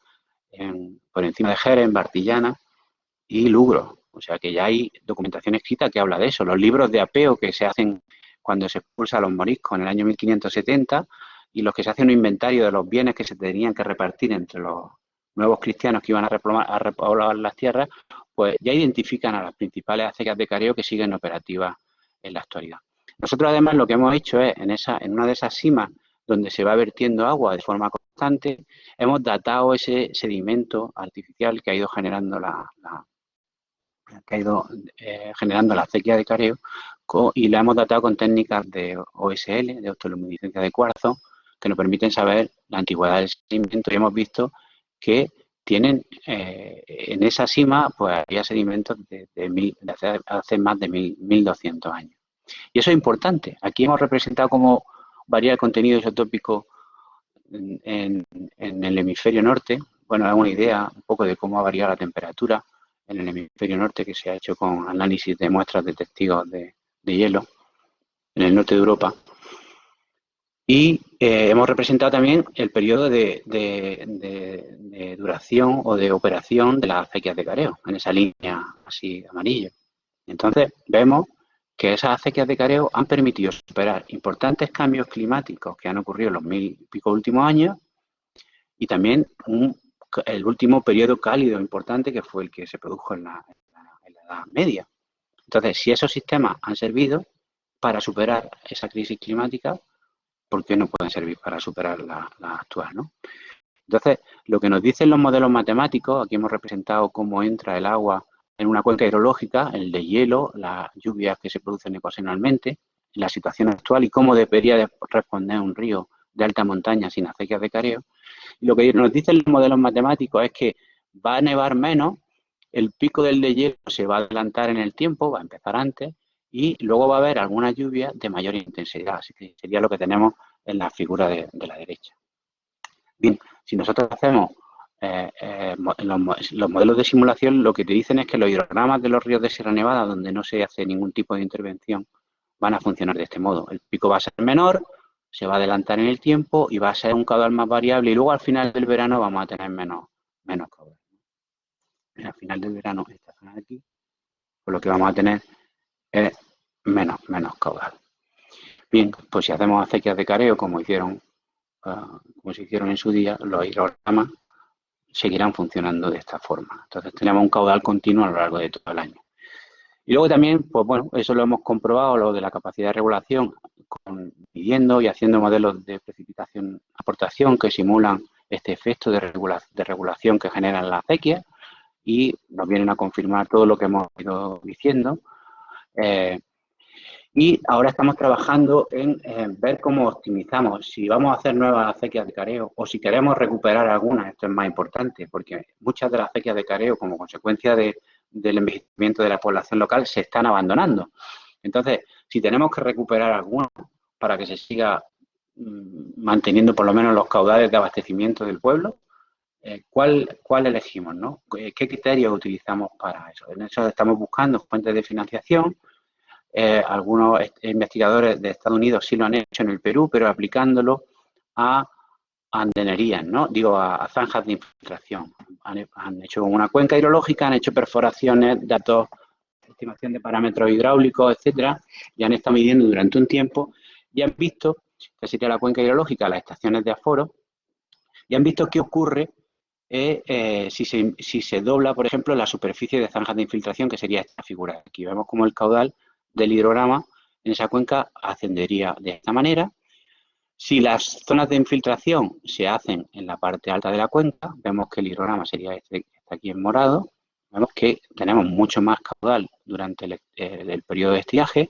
por encima de Jerez, en Bartillana, y Lugro. O sea que ya hay documentación escrita que habla de eso. Los libros de apeo que se hacen cuando se expulsa a los moriscos en el año 1570 y los que se hacen un inventario de los bienes que se tenían que repartir entre los nuevos cristianos que iban a repoblar las tierras, pues ya identifican a las principales acequias de careo que siguen operativas en la actualidad. Nosotros además lo que hemos hecho es, en una de esas simas donde se va vertiendo agua de forma constante, hemos datado ese sedimento artificial que ha ido generando la acequia de careo y la hemos datado con técnicas de OSL, de optoluminiscencia de cuarzo, que nos permiten saber la antigüedad del sedimento y hemos visto que tienen en esa cima pues había sedimentos de hace más de 1200 años. Y eso es importante. Aquí hemos representado cómo varía el contenido isotópico en el hemisferio norte. Bueno, es una idea un poco de cómo ha variado la temperatura en el hemisferio norte, que se ha hecho con análisis de muestras de testigos de hielo en el norte de Europa. Y hemos representado también el periodo de duración o de operación de las acequias de careo, en esa línea así amarilla. Entonces vemos que esas acequias de careo han permitido superar importantes cambios climáticos que han ocurrido en los 1000 y pico últimos años y también un el último periodo cálido importante que fue el que se produjo en la Edad Media. Entonces, si esos sistemas han servido para superar esa crisis climática, ¿por qué no pueden servir para superar la actual, ¿no? Entonces, lo que nos dicen los modelos matemáticos, aquí hemos representado cómo entra el agua en una cuenca hidrológica, el deshielo, las lluvias que se producen ocasionalmente, la situación actual y cómo debería responder un río de alta montaña sin acequias de careo. Y lo que nos dicen los modelos matemáticos es que va a nevar menos, el pico del deshielo se va a adelantar en el tiempo, va a empezar antes, y luego va a haber algunas lluvias de mayor intensidad. Así que sería lo que tenemos en la figura de la derecha. Bien, si nosotros hacemos los modelos de simulación, lo que te dicen es que los hidrogramas de los ríos de Sierra Nevada, donde no se hace ningún tipo de intervención, van a funcionar de este modo. El pico va a ser menor, se va a adelantar en el tiempo y va a ser un caudal más variable y luego al final del verano vamos a tener menos caudal. Al final del verano, esta zona de aquí, pues lo que vamos a tener es menos caudal. Bien, pues si hacemos acequias de careo, como se hicieron en su día, los hidrogramas seguirán funcionando de esta forma. Entonces tenemos un caudal continuo a lo largo de todo el año. Y luego también, pues bueno, eso lo hemos comprobado, lo de la capacidad de regulación, midiendo y haciendo modelos de precipitación-aportación que simulan este efecto de regulación que generan las acequias y nos vienen a confirmar todo lo que hemos ido diciendo. Y ahora estamos trabajando en ver cómo optimizamos, si vamos a hacer nuevas acequias de careo o si queremos recuperar algunas. Esto es más importante porque muchas de las acequias de careo, como consecuencia del envejecimiento de la población local, se están abandonando. Entonces, si tenemos que recuperar algunas para que se siga manteniendo por lo menos los caudales de abastecimiento del pueblo, ¿cuál elegimos, ¿no? ¿Qué criterios utilizamos para eso? En eso estamos buscando fuentes de financiación. Algunos investigadores de Estados Unidos sí lo han hecho en el Perú, pero aplicándolo a andenerías, ¿no? Digo, a zanjas de infiltración. Han hecho una cuenca hidrológica, han hecho perforaciones, datos, estimación de parámetros hidráulicos, etcétera, y han estado midiendo durante un tiempo y han visto que sería la cuenca hidrológica, las estaciones de aforo, y han visto qué ocurre si se dobla, por ejemplo, la superficie de zanjas de infiltración, que sería esta figura. Aquí vemos como el caudal del hidrograma en esa cuenca ascendería de esta manera. Si las zonas de infiltración se hacen en la parte alta de la cuenca, vemos que el hidrograma sería este que está aquí en morado. Vemos que tenemos mucho más caudal durante el periodo de estiaje.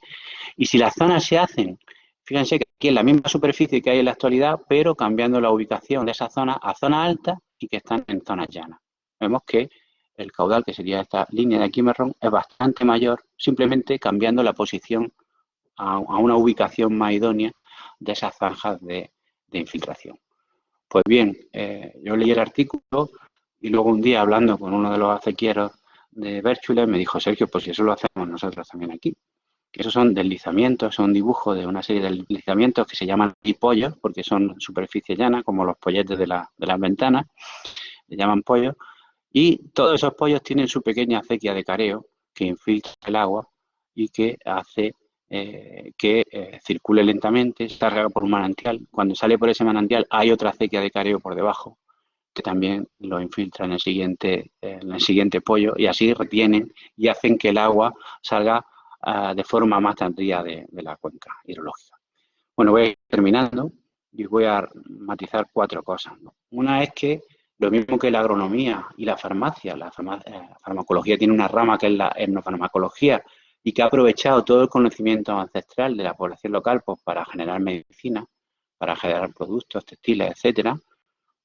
Y si las zonas se hacen, fíjense que aquí es la misma superficie que hay en la actualidad, pero cambiando la ubicación de esa zona a zonas altas y que están en zonas llanas. Vemos que el caudal, que sería esta línea de aquí marrón, es bastante mayor, simplemente cambiando la posición a una ubicación más idónea de esas zanjas de infiltración. Pues bien, yo leí el artículo y luego un día hablando con uno de los acequieros de Bérchules me dijo: Sergio, pues si eso lo hacemos nosotros también aquí. Que esos son deslizamientos, son dibujos de una serie de deslizamientos que se llaman pollos, porque son superficie llana, como los polletes de las ventanas, le llaman pollos. Y todos esos pollos tienen su pequeña acequia de careo que infiltra el agua y que hace que circule lentamente, salga por un manantial. Cuando sale por ese manantial hay otra acequia de careo por debajo que también lo infiltra en el siguiente pollo y así retienen y hacen que el agua salga de forma más tardía de la cuenca hidrológica. Bueno, voy a ir terminando y voy a matizar 4 cosas, ¿no? Una es que lo mismo que la agronomía y la farmacia, la farmacología tiene una rama que es la etnofarmacología y que ha aprovechado todo el conocimiento ancestral de la población local pues, para generar medicina, para generar productos textiles, etcétera.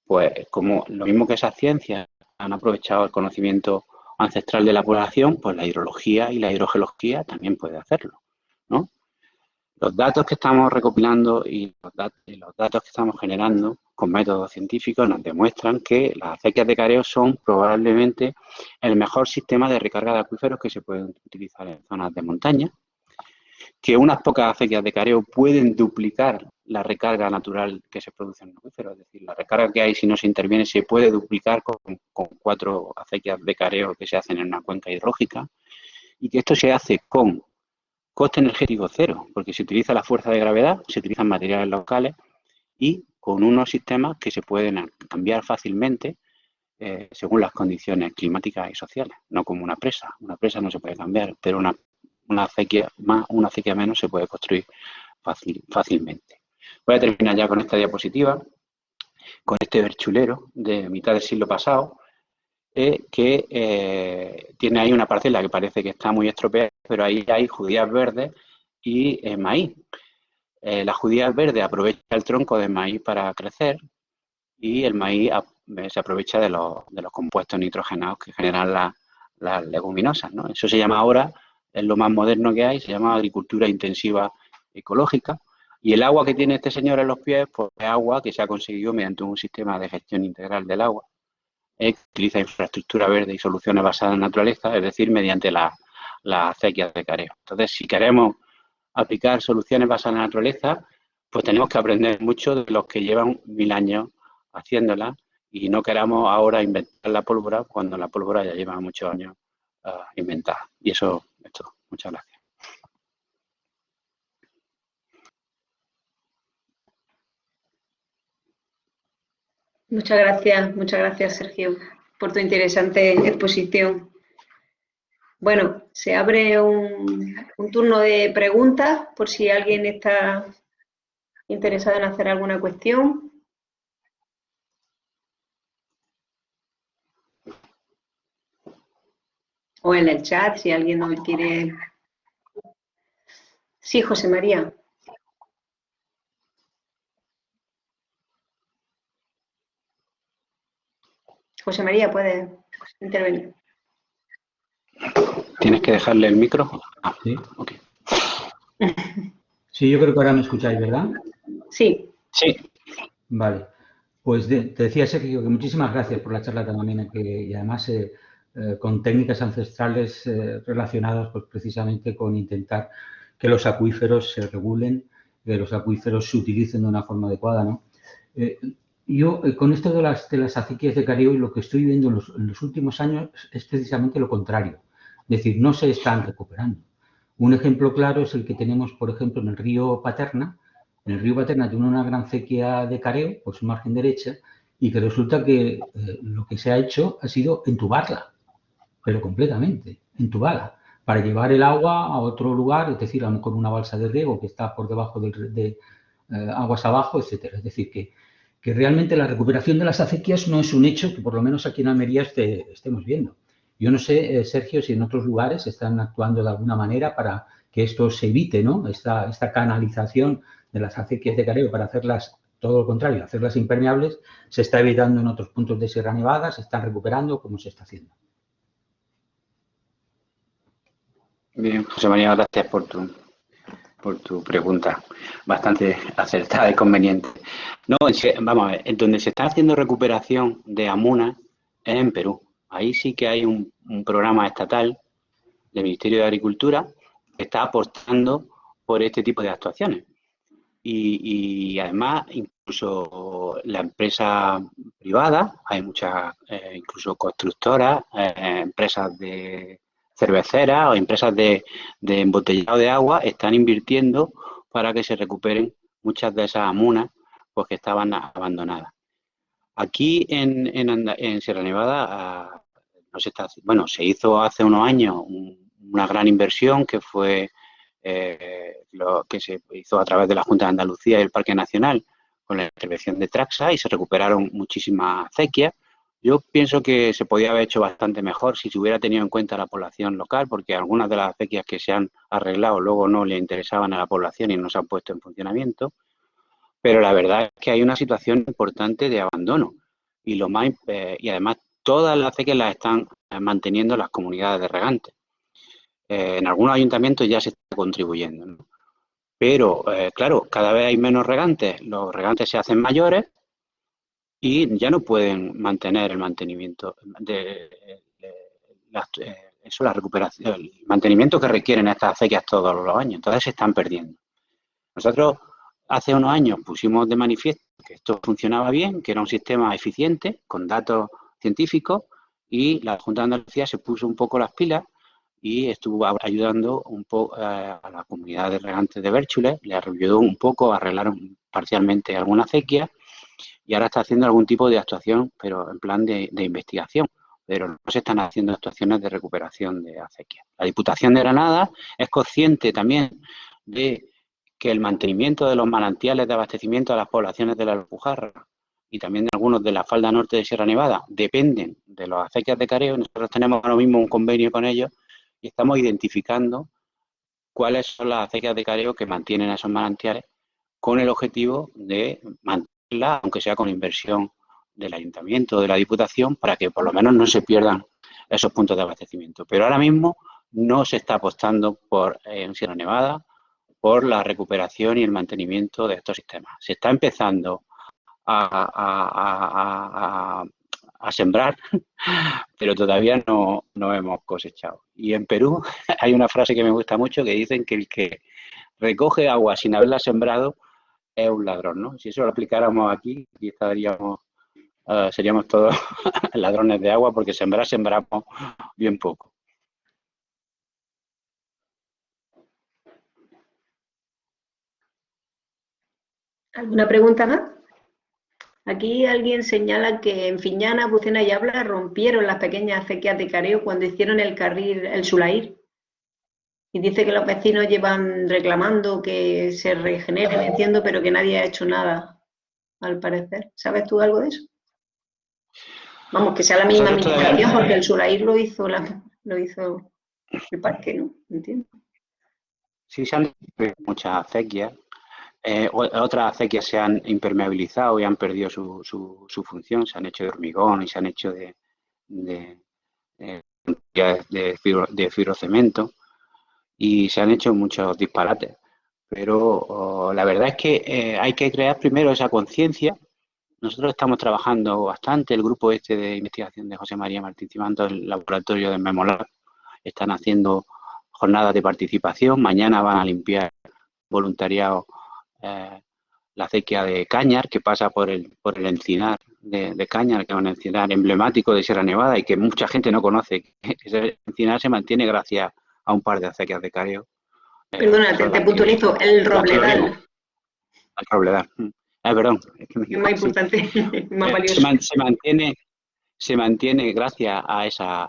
Pues como lo mismo que esas ciencias han aprovechado el conocimiento ancestral de la población, pues la hidrología y la hidrogeología también puede hacerlo, ¿no? Los datos que estamos recopilando y los datos que estamos generando con métodos científicos nos demuestran que las acequias de careo son probablemente el mejor sistema de recarga de acuíferos que se pueden utilizar en zonas de montaña, que unas pocas acequias de careo pueden duplicar la recarga natural que se produce en un acuífero, es decir, la recarga que hay si no se interviene se puede duplicar con 4 acequias de careo que se hacen en una cuenca hidrológica y que esto se hace con coste energético cero, porque se utiliza la fuerza de gravedad, se utilizan materiales locales y con unos sistemas que se pueden cambiar fácilmente según las condiciones climáticas y sociales, no como una presa. Una presa no se puede cambiar, pero una acequia más, una acequia menos se puede construir fácilmente. Voy a terminar ya con esta diapositiva, con este berchulero de mitad del siglo pasado, que tiene ahí una parcela que parece que está muy estropeada, pero ahí hay judías verdes y maíz. Las judías verdes aprovechan el tronco de maíz para crecer y el maíz se aprovecha de los compuestos nitrogenados que generan las leguminosas, ¿no? Eso se llama ahora, es lo más moderno que hay, se llama agricultura intensiva ecológica. Y el agua que tiene este señor en los pies, pues es agua que se ha conseguido mediante un sistema de gestión integral del agua, que utiliza infraestructura verde y soluciones basadas en naturaleza, es decir, mediante las acequias de careo. Entonces, si queremos aplicar soluciones basadas en la naturaleza, pues tenemos que aprender mucho de los que llevan 1000 años haciéndola y no queramos ahora inventar la pólvora cuando la pólvora ya lleva muchos años inventada. Y eso es todo. Muchas gracias. Muchas gracias Sergio, por tu interesante exposición. Bueno, se abre un turno de preguntas por si alguien está interesado en hacer alguna cuestión. O en el chat, si alguien no quiere. Sí, José María. José María, puedes intervenir. ¿Tienes que dejarle el micro? Ah, sí. Okay. Sí, yo creo que ahora me escucháis, ¿verdad? Sí. Sí. Vale. Pues te decía, Sergio, que muchísimas gracias por la charla tan amena y además con técnicas ancestrales relacionadas pues, precisamente con intentar que los acuíferos se regulen, que los acuíferos se utilicen de una forma adecuada, ¿no? Yo, con esto de las acequias de careo, lo que estoy viendo en los últimos años es precisamente lo contrario. Es decir, no se están recuperando. Un ejemplo claro es el que tenemos, por ejemplo, en el río Paterna. En el río Paterna tiene una gran acequia de careo por su margen derecha y que resulta que lo que se ha hecho ha sido entubarla, pero completamente, entubada, para llevar el agua a otro lugar, es decir, a lo mejor una balsa de riego que está por debajo de aguas abajo, etcétera. Es decir, que realmente la recuperación de las acequias no es un hecho que por lo menos aquí en Almería estemos viendo. Yo no sé, Sergio, si en otros lugares están actuando de alguna manera para que esto se evite, ¿no? Esta canalización de las acequias de careo para hacerlas, todo lo contrario, hacerlas impermeables, se está evitando en otros puntos de Sierra Nevada, se están recuperando, ¿cómo se está haciendo? Bien, José María, gracias por tu pregunta, bastante acertada y conveniente. No, vamos a ver, en donde se está haciendo recuperación de amunas es en Perú. Ahí sí que hay un programa estatal del Ministerio de Agricultura que está apostando por este tipo de actuaciones. Y además, incluso la empresa privada, hay muchas, incluso constructoras, empresas de cerveceras o empresas de embotellado de agua están invirtiendo para que se recuperen muchas de esas amunas pues, que estaban abandonadas. Aquí en Sierra Nevada no se está, bueno, se hizo hace unos años una gran inversión que fue lo que se hizo a través de la Junta de Andalucía y el Parque Nacional con la intervención de Traxa y se recuperaron muchísimas acequias. Yo pienso que se podía haber hecho bastante mejor si se hubiera tenido en cuenta la población local, porque algunas de las acequias que se han arreglado luego no le interesaban a la población y no se han puesto en funcionamiento. Pero la verdad es que hay una situación importante de abandono y y además todas las acequias las están manteniendo las comunidades de regantes. En algunos ayuntamientos ya se está contribuyendo, ¿no? Pero, claro, cada vez hay menos regantes, los regantes se hacen mayores y ya no pueden mantener el mantenimiento la recuperación, el mantenimiento que requieren estas acequias todos los años, entonces se están perdiendo. Nosotros hace unos años pusimos de manifiesto que esto funcionaba bien, que era un sistema eficiente, con datos científicos, y la Junta de Andalucía se puso un poco las pilas y estuvo ayudando un poco a la comunidad de regantes de Bérchules, le ayudó un poco a arreglar parcialmente alguna acequia y ahora está haciendo algún tipo de actuación, pero en plan de investigación, pero no se están haciendo actuaciones de recuperación de acequias. La Diputación de Granada es consciente también de que el mantenimiento de los manantiales de abastecimiento a las poblaciones de la Alpujarra y también de algunos de la falda norte de Sierra Nevada dependen de las acequias de careo. Nosotros tenemos ahora mismo un convenio con ellos y estamos identificando cuáles son las acequias de careo que mantienen esos manantiales con el objetivo de mantenerlas, aunque sea con inversión del Ayuntamiento o de la Diputación, para que por lo menos no se pierdan esos puntos de abastecimiento. Pero ahora mismo no se está apostando por en Sierra Nevada por la recuperación y el mantenimiento de estos sistemas. Se está empezando a sembrar, pero todavía no hemos cosechado. Y en Perú hay una frase que me gusta mucho que dicen que el que recoge agua sin haberla sembrado es un ladrón, ¿no? Si eso lo aplicáramos aquí estaríamos, seríamos todos ladrones de agua, porque sembramos bien poco. ¿Alguna pregunta más? Aquí alguien señala que en Fiñana, Bucena y Abla rompieron las pequeñas acequias de careo cuando hicieron el carril, el Sulair. Y dice que los vecinos llevan reclamando que se regeneren, entiendo, pero que nadie ha hecho nada, al parecer. ¿Sabes tú algo de eso? Vamos, que sea la misma administración, porque el Sulair lo hizo el parque, ¿no? Entiendo. Sí, se han muchas acequias. Otras acequias se han impermeabilizado y han perdido su función, se han hecho de hormigón y se han hecho de fibrocemento y se han hecho muchos disparates. Pero la verdad es que hay que crear primero esa conciencia. Nosotros estamos trabajando bastante, el grupo este de investigación de José María Martín Cimanto, el laboratorio de Memolab, están haciendo jornadas de participación. Mañana van a limpiar voluntariado la acequia de Cañar, que pasa por el encinar de Cañar, que es un encinar emblemático de Sierra Nevada y que mucha gente no conoce. Ese encinar se mantiene gracias a un par de acequias de careo. Perdona, te puntualizo, el robledal. El robledal. Perdón. Es más importante, más valioso. Se mantiene gracias a esa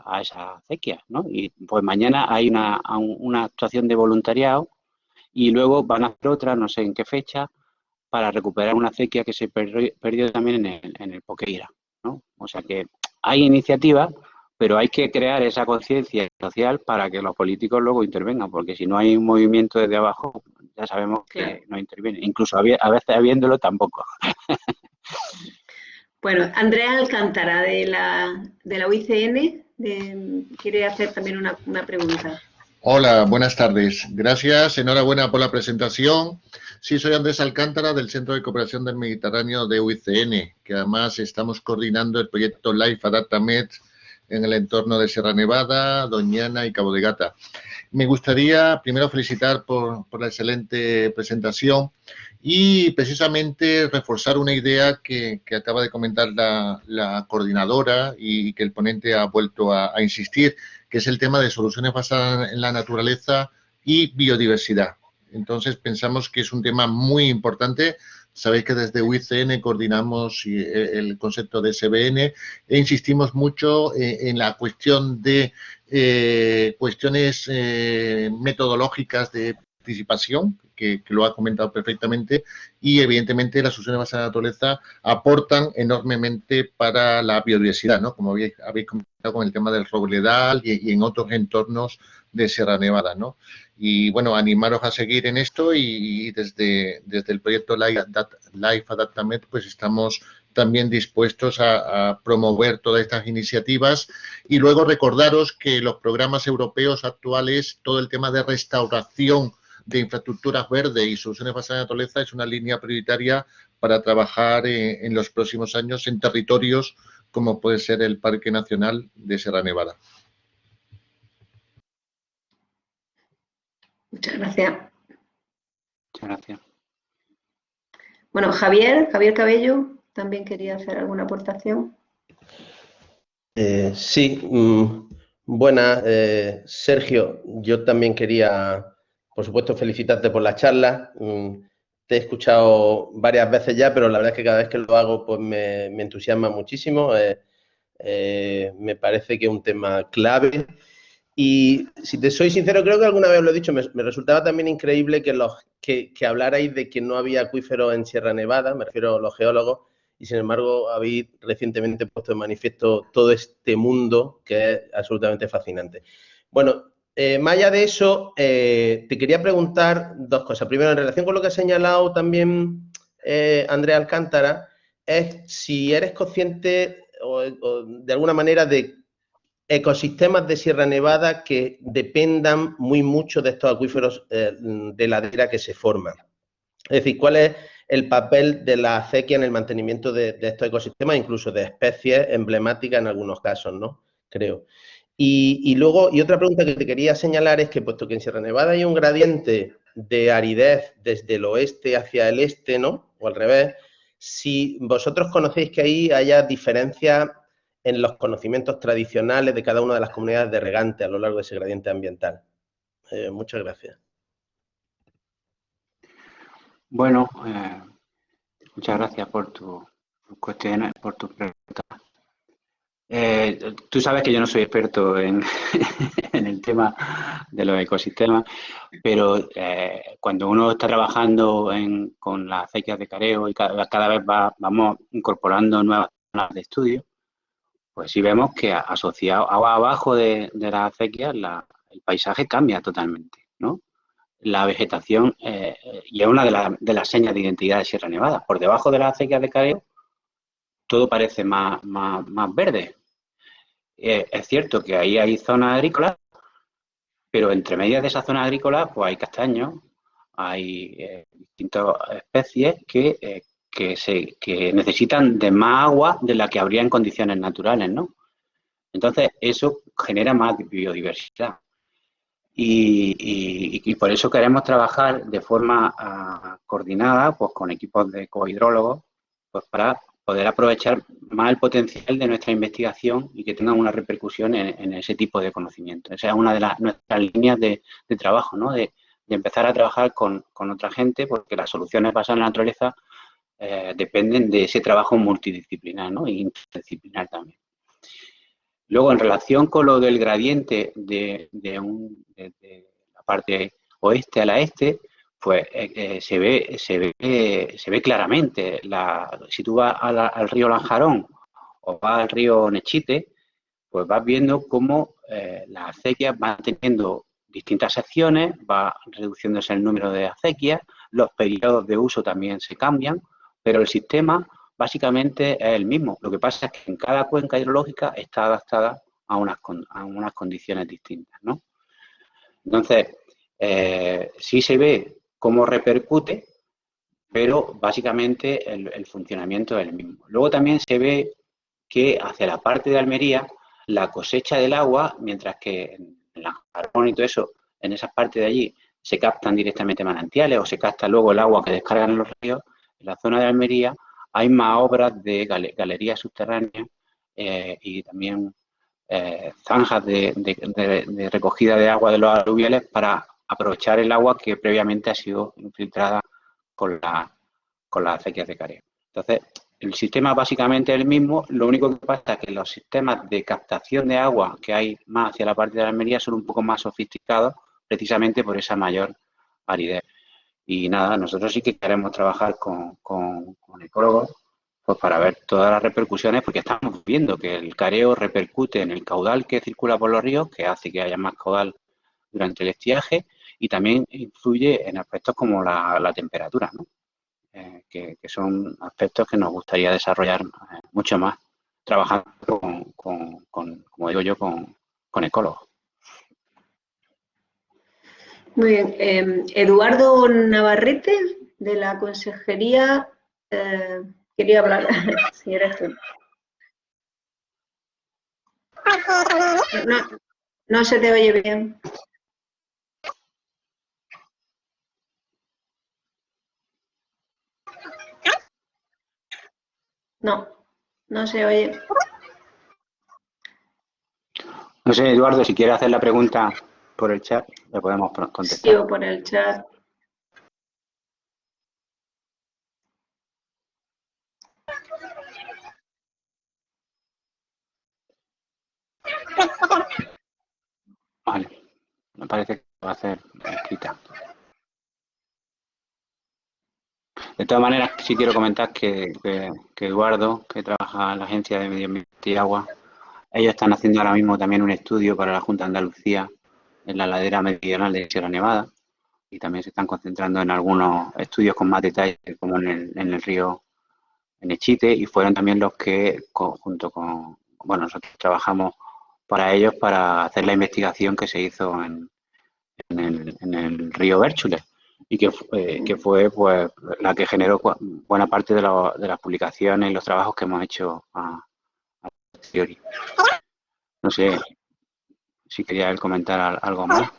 acequia, ¿no? Y pues mañana hay una actuación de voluntariado y luego van a hacer otra, no sé en qué fecha, para recuperar una acequia que se perdió también en el Poqueira, ¿no? O sea que hay iniciativas, pero hay que crear esa conciencia social para que los políticos luego intervengan, porque si no hay un movimiento desde abajo, ya sabemos que no interviene. Incluso a veces habiéndolo tampoco. Bueno, Andrea Alcántara de la UICN quiere hacer también una pregunta. Hola, buenas tardes. Gracias, enhorabuena por la presentación. Sí, soy Andrés Alcántara del Centro de Cooperación del Mediterráneo de UICN, que además estamos coordinando el proyecto Life AdaptaMed en el entorno de Sierra Nevada, Doñana y Cabo de Gata. Me gustaría primero felicitar por la excelente presentación y precisamente reforzar una idea que acaba de comentar la coordinadora y que el ponente ha vuelto a insistir, que es el tema de soluciones basadas en la naturaleza y biodiversidad. Entonces, pensamos que es un tema muy importante. Sabéis que desde UICN coordinamos el concepto de SBN e insistimos mucho en la cuestión de cuestiones metodológicas de participación, que lo ha comentado perfectamente, y evidentemente las soluciones basadas en la naturaleza aportan enormemente para la biodiversidad, ¿no? Como habéis comentado con el tema del robledal y en otros entornos de Sierra Nevada, ¿no? Y bueno, animaros a seguir en esto y desde el proyecto Life AdaptaMed pues estamos también dispuestos a promover todas estas iniciativas y luego recordaros que los programas europeos actuales, todo el tema de restauración de infraestructuras verdes y soluciones basadas en la naturaleza es una línea prioritaria para trabajar en los próximos años en territorios como puede ser el Parque Nacional de Sierra Nevada. Muchas gracias. Muchas gracias. Bueno, Javier Cabello también quería hacer alguna aportación. Sí, buenas, Sergio. Yo también quería, por supuesto, felicitarte por la charla. te he escuchado varias veces ya, pero la verdad es que cada vez que lo hago pues me entusiasma muchísimo. Me parece que es un tema clave. Y si te soy sincero, creo que alguna vez lo he dicho, me resultaba también increíble que hablarais de que no había acuíferos en Sierra Nevada, me refiero a los geólogos, y sin embargo habéis recientemente puesto de manifiesto todo este mundo que es absolutamente fascinante. Bueno, más allá de eso, te quería preguntar dos cosas. Primero, en relación con lo que ha señalado también Andrea Alcántara, es si eres consciente o de alguna manera de ecosistemas de Sierra Nevada que dependan muy mucho de estos acuíferos de ladera que se forman. Es decir, ¿cuál es el papel de la acequia en el mantenimiento de estos ecosistemas, incluso de especies emblemáticas en algunos casos, ¿no? Creo. Y luego, y otra pregunta que te quería señalar es que, puesto que en Sierra Nevada hay un gradiente de aridez desde el oeste hacia el este, ¿no? O al revés, si vosotros conocéis que ahí haya diferencias en los conocimientos tradicionales de cada una de las comunidades de regantes a lo largo de ese gradiente ambiental. Muchas gracias. Bueno, muchas gracias por tus cuestiones, por tus preguntas. Tú sabes que yo no soy experto en, en el tema de los ecosistemas, pero cuando uno está trabajando con las acequias de careo y cada vez vamos incorporando nuevas zonas de estudio, pues sí vemos que asociado abajo de las acequias el paisaje cambia totalmente, ¿no? La vegetación, y es una de las señas de identidad de Sierra Nevada. Por debajo de las acequias de careo todo parece más verde. Es cierto que ahí hay zonas agrícolas, pero entre medias de esas zonas agrícolas pues hay castaños, hay distintas especies que necesitan de más agua de la que habría en condiciones naturales, ¿no? Entonces eso genera más biodiversidad. Y por eso queremos trabajar de forma coordinada pues con equipos de cohidrólogos pues para poder aprovechar más el potencial de nuestra investigación y que tengan una repercusión en ese tipo de conocimiento. Esa es una de nuestras líneas de trabajo, ¿no? De empezar a trabajar con otra gente, porque las soluciones basadas en la naturaleza dependen de ese trabajo multidisciplinar, ¿no? Y interdisciplinar también. Luego, en relación con lo del gradiente de la parte oeste a la este, pues se ve claramente. Si tú vas al río Lanjarón o vas al río Nechite, pues vas viendo cómo las acequias van teniendo distintas secciones, va reduciéndose el número de acequias, los periodos de uso también se cambian, pero el sistema básicamente es el mismo. Lo que pasa es que en cada cuenca hidrológica está adaptada a unas condiciones distintas, ¿no? Entonces, sí se ve cómo repercute, pero básicamente el funcionamiento es el mismo. Luego también se ve que hacia la parte de Almería, la cosecha del agua, mientras que en Lanjarón y todo eso, en esas partes de allí, se captan directamente manantiales o se capta luego el agua que descargan en los ríos, en la zona de Almería hay más obras de galerías subterráneas y también zanjas de recogida de agua de los aluviales para aprovechar el agua que previamente ha sido infiltrada con las acequias de careo. Entonces, el sistema básicamente es el mismo, lo único que pasa es que los sistemas de captación de agua que hay más hacia la parte de la Almería son un poco más sofisticados, precisamente por esa mayor aridez. Y nada, nosotros sí que queremos trabajar con ecólogos pues para ver todas las repercusiones, porque estamos viendo que el careo repercute en el caudal que circula por los ríos, que hace que haya más caudal durante el estiaje, y también influye en aspectos como la temperatura, ¿no? Que son aspectos que nos gustaría desarrollar mucho más, trabajando como digo yo, con ecólogos. Muy bien. Eduardo Navarrete, de la Consejería, quería hablar. Si eres tú. No se te oye bien. No se oye. No sé, Eduardo, si quieres hacer la pregunta por el chat, le podemos contestar. Sí, o por el chat. Vale, me parece que va a ser escrita. De todas maneras, sí quiero comentar que Eduardo, que trabaja en la Agencia de Medio Ambiente y Agua, ellos están haciendo ahora mismo también un estudio para la Junta de Andalucía en la ladera meridional de Sierra Nevada y también se están concentrando en algunos estudios con más detalle, como en el río Enechite, y fueron también los que, junto con, bueno, nosotros trabajamos para ellos para hacer la investigación que se hizo en el río Bérchules y que fue pues la que generó buena parte de las publicaciones y los trabajos que hemos hecho a posteriori. No sé si quería él comentar algo más.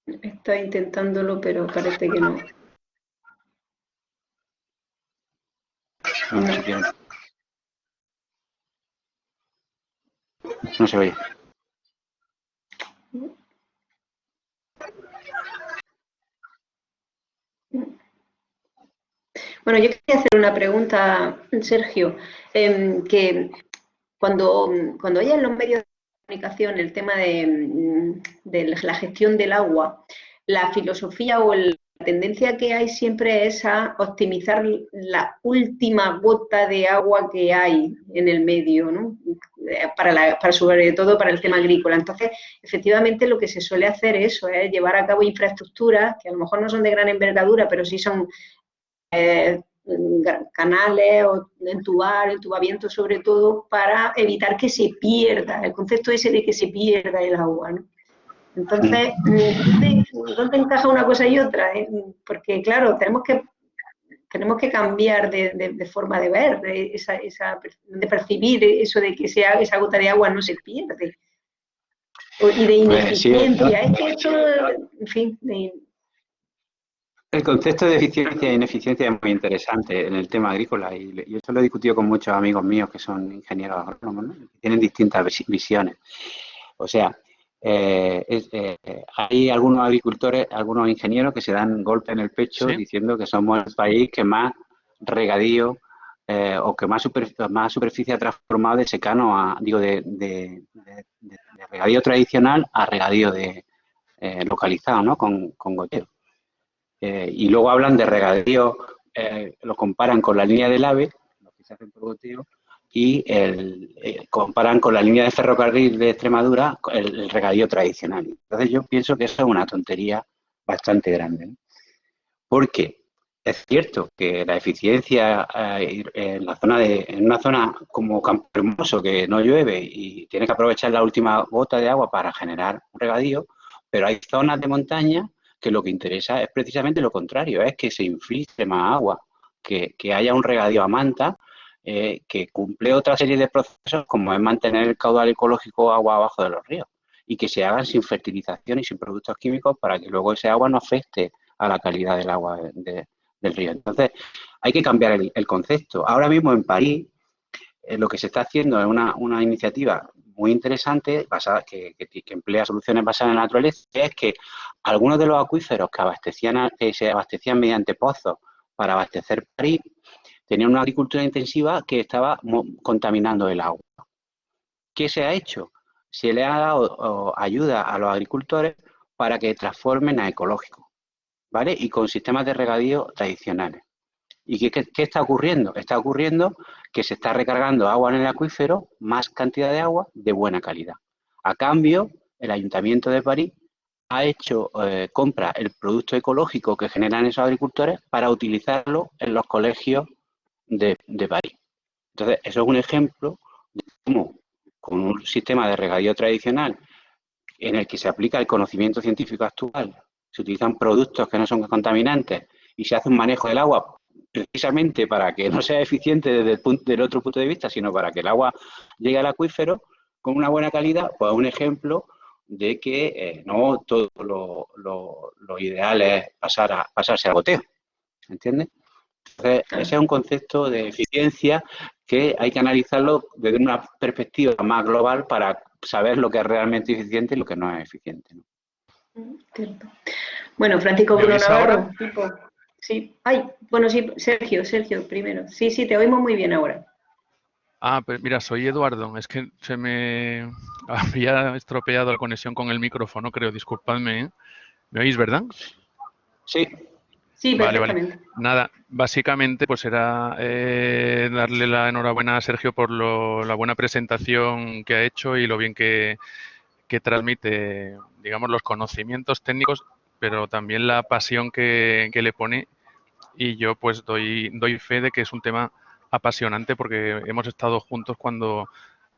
Está intentándolo, pero parece que no. No, si quiere. No se oye. Bueno, yo quería hacer una pregunta, Sergio, que cuando hay en los medios de comunicación el tema de la gestión del agua, la filosofía o la tendencia que hay siempre es a optimizar la última gota de agua que hay en el medio, ¿no? Para sobre todo para el tema agrícola. Entonces, efectivamente, lo que se suele hacer es eso, es llevar a cabo infraestructuras que a lo mejor no son de gran envergadura, pero sí son canales o entubamiento sobre todo, para evitar que se pierda, el concepto ese de que se pierda el agua, ¿no? Entonces, ¿dónde encaja una cosa y otra? Porque, claro, tenemos que cambiar de forma de ver, de percibir eso de que esa gota de agua no se pierde. Y de ineficiencia. Es que esto, en fin, el concepto de eficiencia e ineficiencia es muy interesante en el tema agrícola y eso lo he discutido con muchos amigos míos que son ingenieros agrónomos, ¿no? Tienen distintas visiones. O sea, hay algunos agricultores, algunos ingenieros que se dan golpe en el pecho diciendo que somos el país que más regadío o que más superficie ha transformado de secano de regadío tradicional a regadío localizado, ¿no? Con goteo. Y luego hablan de regadío, lo comparan con la línea del AVE, lo que se hace por goteo, y comparan con la línea de ferrocarril de Extremadura el regadío tradicional. Entonces yo pienso que eso es una tontería bastante grande, ¿no? Porque es cierto que la eficiencia en una zona como Campo Hermoso, que no llueve y tiene que aprovechar la última gota de agua para generar un regadío, pero hay zonas de montaña que lo que interesa es precisamente lo contrario, es que se infiltre más agua, que haya un regadío a manta, que cumple otra serie de procesos como es mantener el caudal ecológico agua abajo de los ríos y que se hagan sin fertilización y sin productos químicos para que luego ese agua no afecte a la calidad del agua del río. Entonces, hay que cambiar el concepto. Ahora mismo en París, lo que se está haciendo es una iniciativa muy interesante que emplea soluciones basadas en la naturaleza, es que algunos de los acuíferos que se abastecían mediante pozos para abastecer París tenían una agricultura intensiva que estaba contaminando el agua. ¿Qué se ha hecho? Se le ha dado ayuda a los agricultores para que transformen a ecológico, ¿vale? Y con sistemas de regadío tradicionales. ¿Y qué está ocurriendo? Está ocurriendo que se está recargando agua en el acuífero, más cantidad de agua de buena calidad. A cambio, el Ayuntamiento de París ha hecho compra el producto ecológico que generan esos agricultores para utilizarlo en los colegios de París. Entonces, eso es un ejemplo de cómo con un sistema de regadío tradicional en el que se aplica el conocimiento científico actual, se utilizan productos que no son contaminantes y se hace un manejo del agua precisamente para que no sea eficiente desde del otro punto de vista, sino para que el agua llegue al acuífero con una buena calidad, pues un ejemplo de que no todo lo ideal es pasarse al goteo, ¿entiendes? Entonces, ese es un concepto de eficiencia que hay que analizarlo desde una perspectiva más global para saber lo que es realmente eficiente y lo que no es eficiente, ¿no? Bueno, Francisco Bruno Navarro, sí. Ay, bueno, sí, Sergio primero. Sí, te oímos muy bien ahora. Pues mira, soy Eduardo. Es que se me había estropeado la conexión con el micrófono, creo. Disculpadme, ¿eh? ¿Me oís, verdad? Sí. Sí, Vale. perfectamente. Nada, básicamente pues era darle la enhorabuena a Sergio por la buena presentación que ha hecho y lo bien que transmite, digamos, los conocimientos técnicos, pero también la pasión que le pone. Y yo pues doy fe de que es un tema apasionante porque hemos estado juntos cuando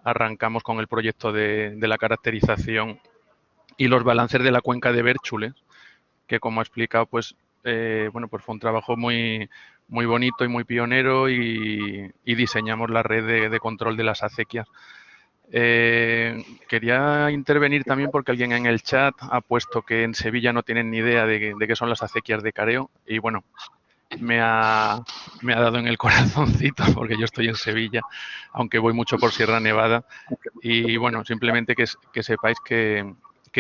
arrancamos con el proyecto de la caracterización y los balances de la cuenca de Bérchules, que como ha explicado, pues bueno, pues fue un trabajo muy bonito y muy pionero y diseñamos la red de control de las acequias. Quería intervenir también porque alguien en el chat ha puesto que en Sevilla no tienen ni idea de qué son las acequias de careo y bueno, me ha dado en el corazoncito porque yo estoy en Sevilla, aunque voy mucho por Sierra Nevada y bueno, simplemente que sepáis que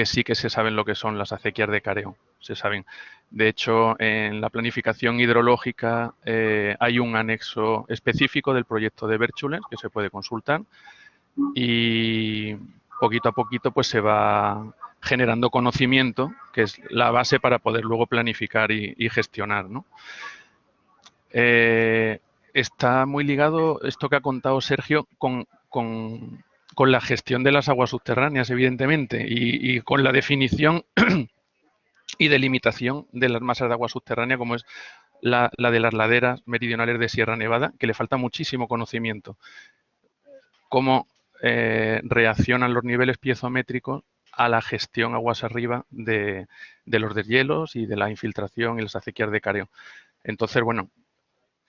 sí que se saben lo que son las acequias de careo, se saben. De hecho, en la planificación hidrológica hay un anexo específico del proyecto de Bérchules que se puede consultar y poquito a poquito pues se va generando conocimiento, que es la base para poder luego planificar y gestionar, ¿no? Está muy ligado esto que ha contado Sergio con la gestión de las aguas subterráneas, evidentemente, y con la definición y delimitación de las masas de agua subterránea, como es la de las laderas meridionales de Sierra Nevada, que le falta muchísimo conocimiento. Cómo reaccionan los niveles piezométricos a la gestión aguas arriba de los deshielos y de la infiltración y las acequias de careo. Entonces, bueno,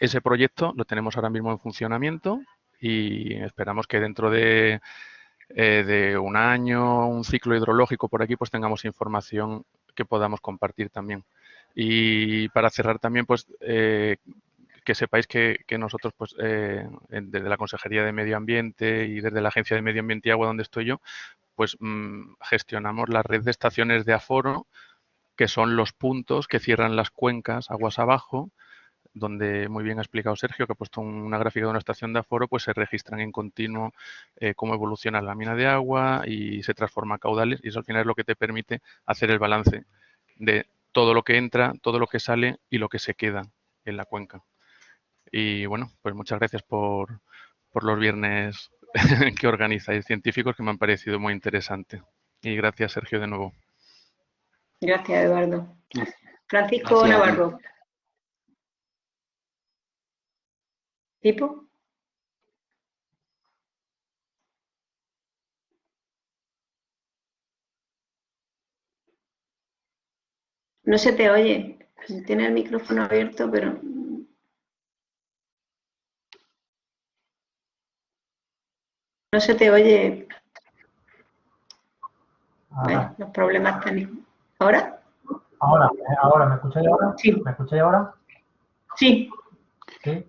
ese proyecto lo tenemos ahora mismo en funcionamiento y esperamos que dentro de un año, un ciclo hidrológico por aquí, pues tengamos información que podamos compartir también. Y para cerrar también, pues que sepáis que nosotros, pues desde la Consejería de Medio Ambiente y desde la Agencia de Medio Ambiente y Agua, donde estoy yo, pues gestionamos la red de estaciones de aforo, que son los puntos que cierran las cuencas aguas abajo, donde muy bien ha explicado Sergio, que ha puesto una gráfica de una estación de aforo, pues se registran en continuo cómo evoluciona la mina de agua y se transforma a caudales, y eso al final es lo que te permite hacer el balance de todo lo que entra, todo lo que sale y lo que se queda en la cuenca. Y bueno, pues muchas gracias por los viernes que organizáis científicos, que me han parecido muy interesantes. Y gracias, Sergio, de nuevo. Gracias, Eduardo. Francisco Gracias. Navarro. ¿Tipo? No se te oye. Tiene el micrófono abierto, pero... No se te oye. Bueno, los problemas técnicos. ¿Ahora? Ahora, ¿me escucháis ahora? Sí. ¿Me escucháis ahora? Sí. Sí.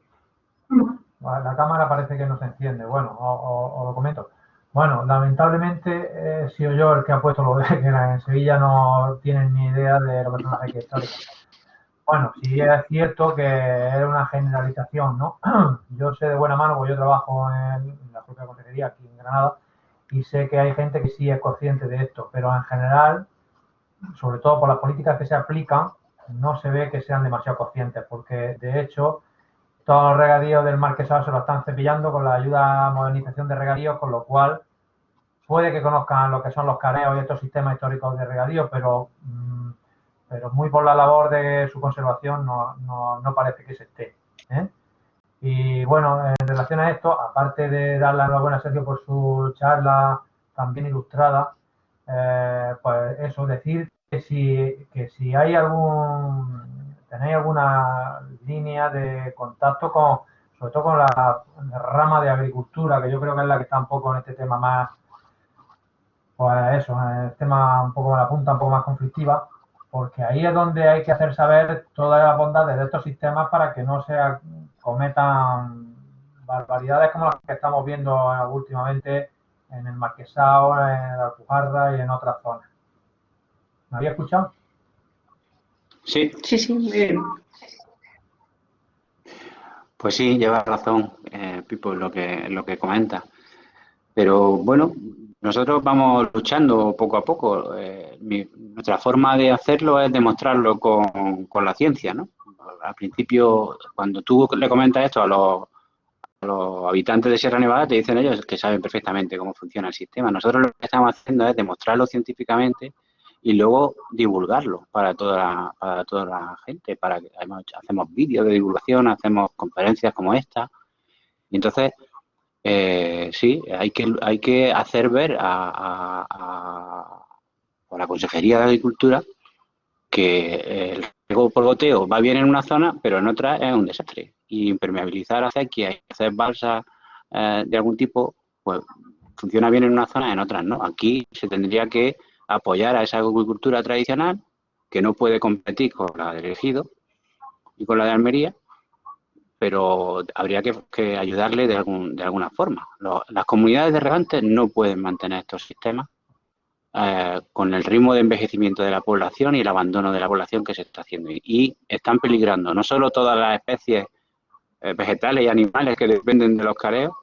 Vale, la cámara parece que no se enciende. Bueno, os lo comento. Bueno, lamentablemente he sido yo el que ha puesto lo de que en Sevilla no tienen ni idea de lo que son las acequias históricas. Bueno, sí es cierto que es una generalización, ¿no? Yo sé de buena mano, porque yo trabajo en la propia consejería aquí en Granada, y sé que hay gente que sí es consciente de esto, pero en general, sobre todo por las políticas que se aplican, no se ve que sean demasiado conscientes, porque de hecho todos los regadíos del Marquesado se lo están cepillando con la ayuda a modernización de regadíos, con lo cual puede que conozcan lo que son los careos y estos sistemas históricos de regadío, pero muy por la labor de su conservación no parece que se esté, ¿eh? Y bueno, en relación a esto, aparte de dar la enhorabuena a Sergio por su charla también ilustrada, pues eso, decir que si hay tenéis alguna línea de contacto sobre todo con la rama de agricultura, que yo creo que es la que está un poco en este tema más, pues eso, el tema un poco, la punta un poco más conflictiva, porque ahí es donde hay que hacer saber todas las bondades de estos sistemas para que no se cometan barbaridades como las que estamos viendo últimamente en el Marquesado, en la Alpujarra y en otras zonas. ¿Me había escuchado? Sí. Sí, muy bien. Pues sí, lleva razón, Pipo, lo que comenta. Pero bueno, nosotros vamos luchando poco a poco. Nuestra forma de hacerlo es demostrarlo con la ciencia, ¿no? Al principio, cuando tú le comentas esto a los habitantes de Sierra Nevada, te dicen ellos que saben perfectamente cómo funciona el sistema. Nosotros lo que estamos haciendo es demostrarlo científicamente y luego divulgarlo para toda la gente. Hacemos vídeos de divulgación, hacemos conferencias como esta. Y entonces, sí, hay que hacer ver a la Consejería de Agricultura que el riego por goteo va bien en una zona, pero en otra es un desastre. Y impermeabilizar acequias y hacer balsas de algún tipo, pues funciona bien en una zona y en otras no. Aquí se tendría que apoyar a esa agricultura tradicional, que no puede competir con la del Ejido y con la de Almería, pero habría que ayudarle de alguna forma. Las comunidades de regantes no pueden mantener estos sistemas con el ritmo de envejecimiento de la población y el abandono de la población que se está haciendo. Y están peligrando no solo todas las especies vegetales y animales que dependen de los careos,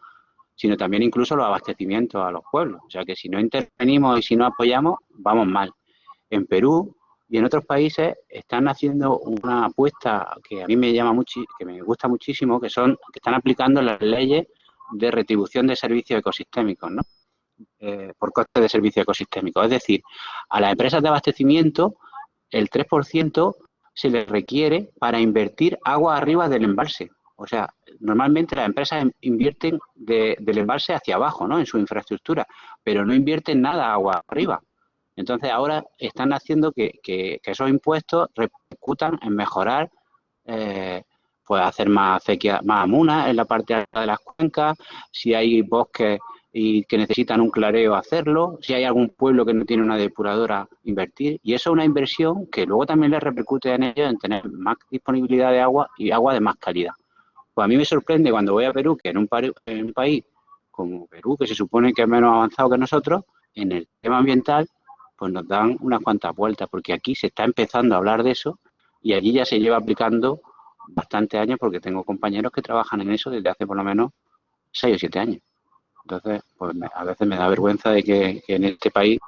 sino también incluso los abastecimientos a los pueblos. O sea que si no intervenimos y si no apoyamos, vamos mal. En Perú y en otros países están haciendo una apuesta que a mí me llama mucho, que me gusta muchísimo, que están aplicando las leyes de retribución de servicios ecosistémicos, ¿no? Por coste de servicio ecosistémico. Es decir, a las empresas de abastecimiento el 3% se les requiere para invertir agua arriba del embalse. O sea, normalmente las empresas invierten del embalse hacia abajo, ¿no? En su infraestructura, pero no invierten nada agua arriba. Entonces ahora están haciendo que esos impuestos repercutan en mejorar, pues hacer más acequias, más amunas en la parte alta de las cuencas, si hay bosques y que necesitan un clareo, hacerlo, si hay algún pueblo que no tiene una depuradora, invertir, y eso es una inversión que luego también les repercute en ellos en tener más disponibilidad de agua y agua de más calidad. Pues a mí me sorprende cuando voy a Perú, que en un país como Perú, que se supone que es menos avanzado que nosotros, en el tema ambiental, pues nos dan unas cuantas vueltas, porque aquí se está empezando a hablar de eso y allí ya se lleva aplicando bastantes años, porque tengo compañeros que trabajan en eso desde hace por lo menos 6 o 7 años. Entonces, pues a veces me da vergüenza de que en este país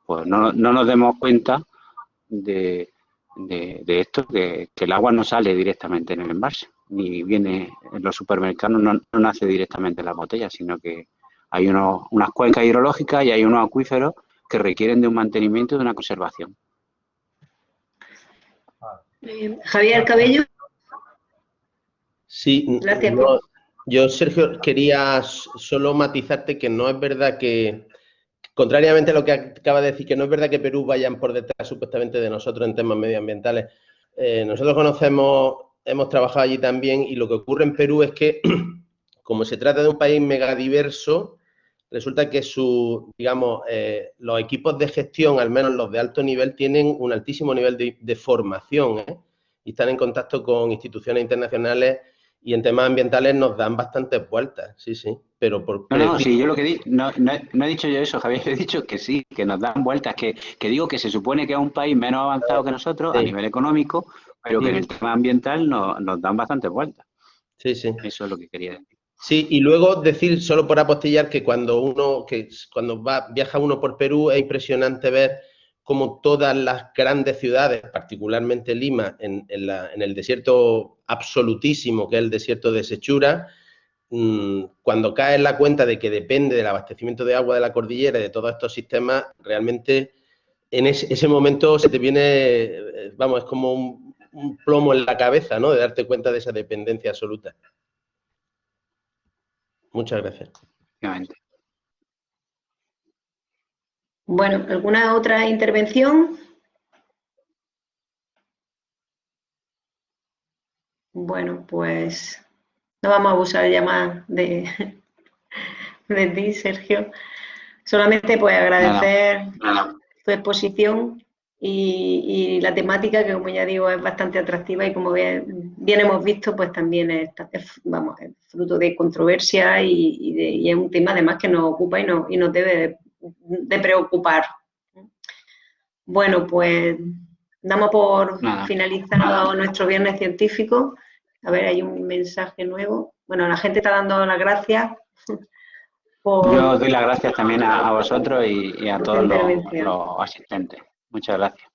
pues no nos demos cuenta de esto, que el agua no sale directamente en el embalse, ni viene en los supermercados, no nace directamente en las botellas, sino que hay unas cuencas hidrológicas y hay unos acuíferos que requieren de un mantenimiento y de una conservación. Javier Cabello. Sí, gracias. Yo, Sergio, quería solo matizarte que no es verdad que, contrariamente a lo que acaba de decir, que no es verdad que Perú vayan por detrás supuestamente de nosotros en temas medioambientales. Nosotros hemos trabajado allí también, y lo que ocurre en Perú es que, como se trata de un país megadiverso, resulta que los equipos de gestión, al menos los de alto nivel, tienen un altísimo nivel de formación, y están en contacto con instituciones internacionales, y en temas ambientales nos dan bastantes vueltas, sí, pero sí, yo lo que no he dicho yo eso, Javier, he dicho que sí, que nos dan vueltas, que digo que se supone que es un país menos avanzado que nosotros a nivel económico, pero que en el tema ambiental nos dan bastantes vueltas. Sí. Eso es lo que quería decir. Sí, y luego decir, solo por apostillar, que cuando viaja uno por Perú es impresionante ver cómo todas las grandes ciudades, particularmente Lima, en el desierto absolutísimo, que es el desierto de Sechura, cuando cae en la cuenta de que depende del abastecimiento de agua de la cordillera y de todos estos sistemas, realmente en ese momento se te viene, es como un plomo en la cabeza, ¿no? De darte cuenta de esa dependencia absoluta. Muchas gracias. Bueno, ¿alguna otra intervención? Bueno, pues no vamos a abusar ya más de ti, Sergio. Solamente pues agradecer tu exposición y la temática, que como ya digo es bastante atractiva, y como bien hemos visto, pues también es fruto de controversia y es un tema además que nos ocupa y nos debe de preocupar. Bueno, pues damos por finalizado nuestro viernes científico. A ver, hay un mensaje nuevo. Bueno, la gente está dando las gracias por Yo doy las gracias también a vosotros y a tu todos intervención. los asistentes. Muchas gracias.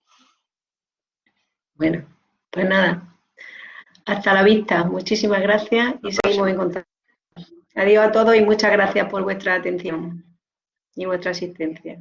Bueno, pues nada. Hasta la vista. Muchísimas gracias y seguimos en contacto. Adiós a todos y muchas gracias por vuestra atención y vuestra asistencia.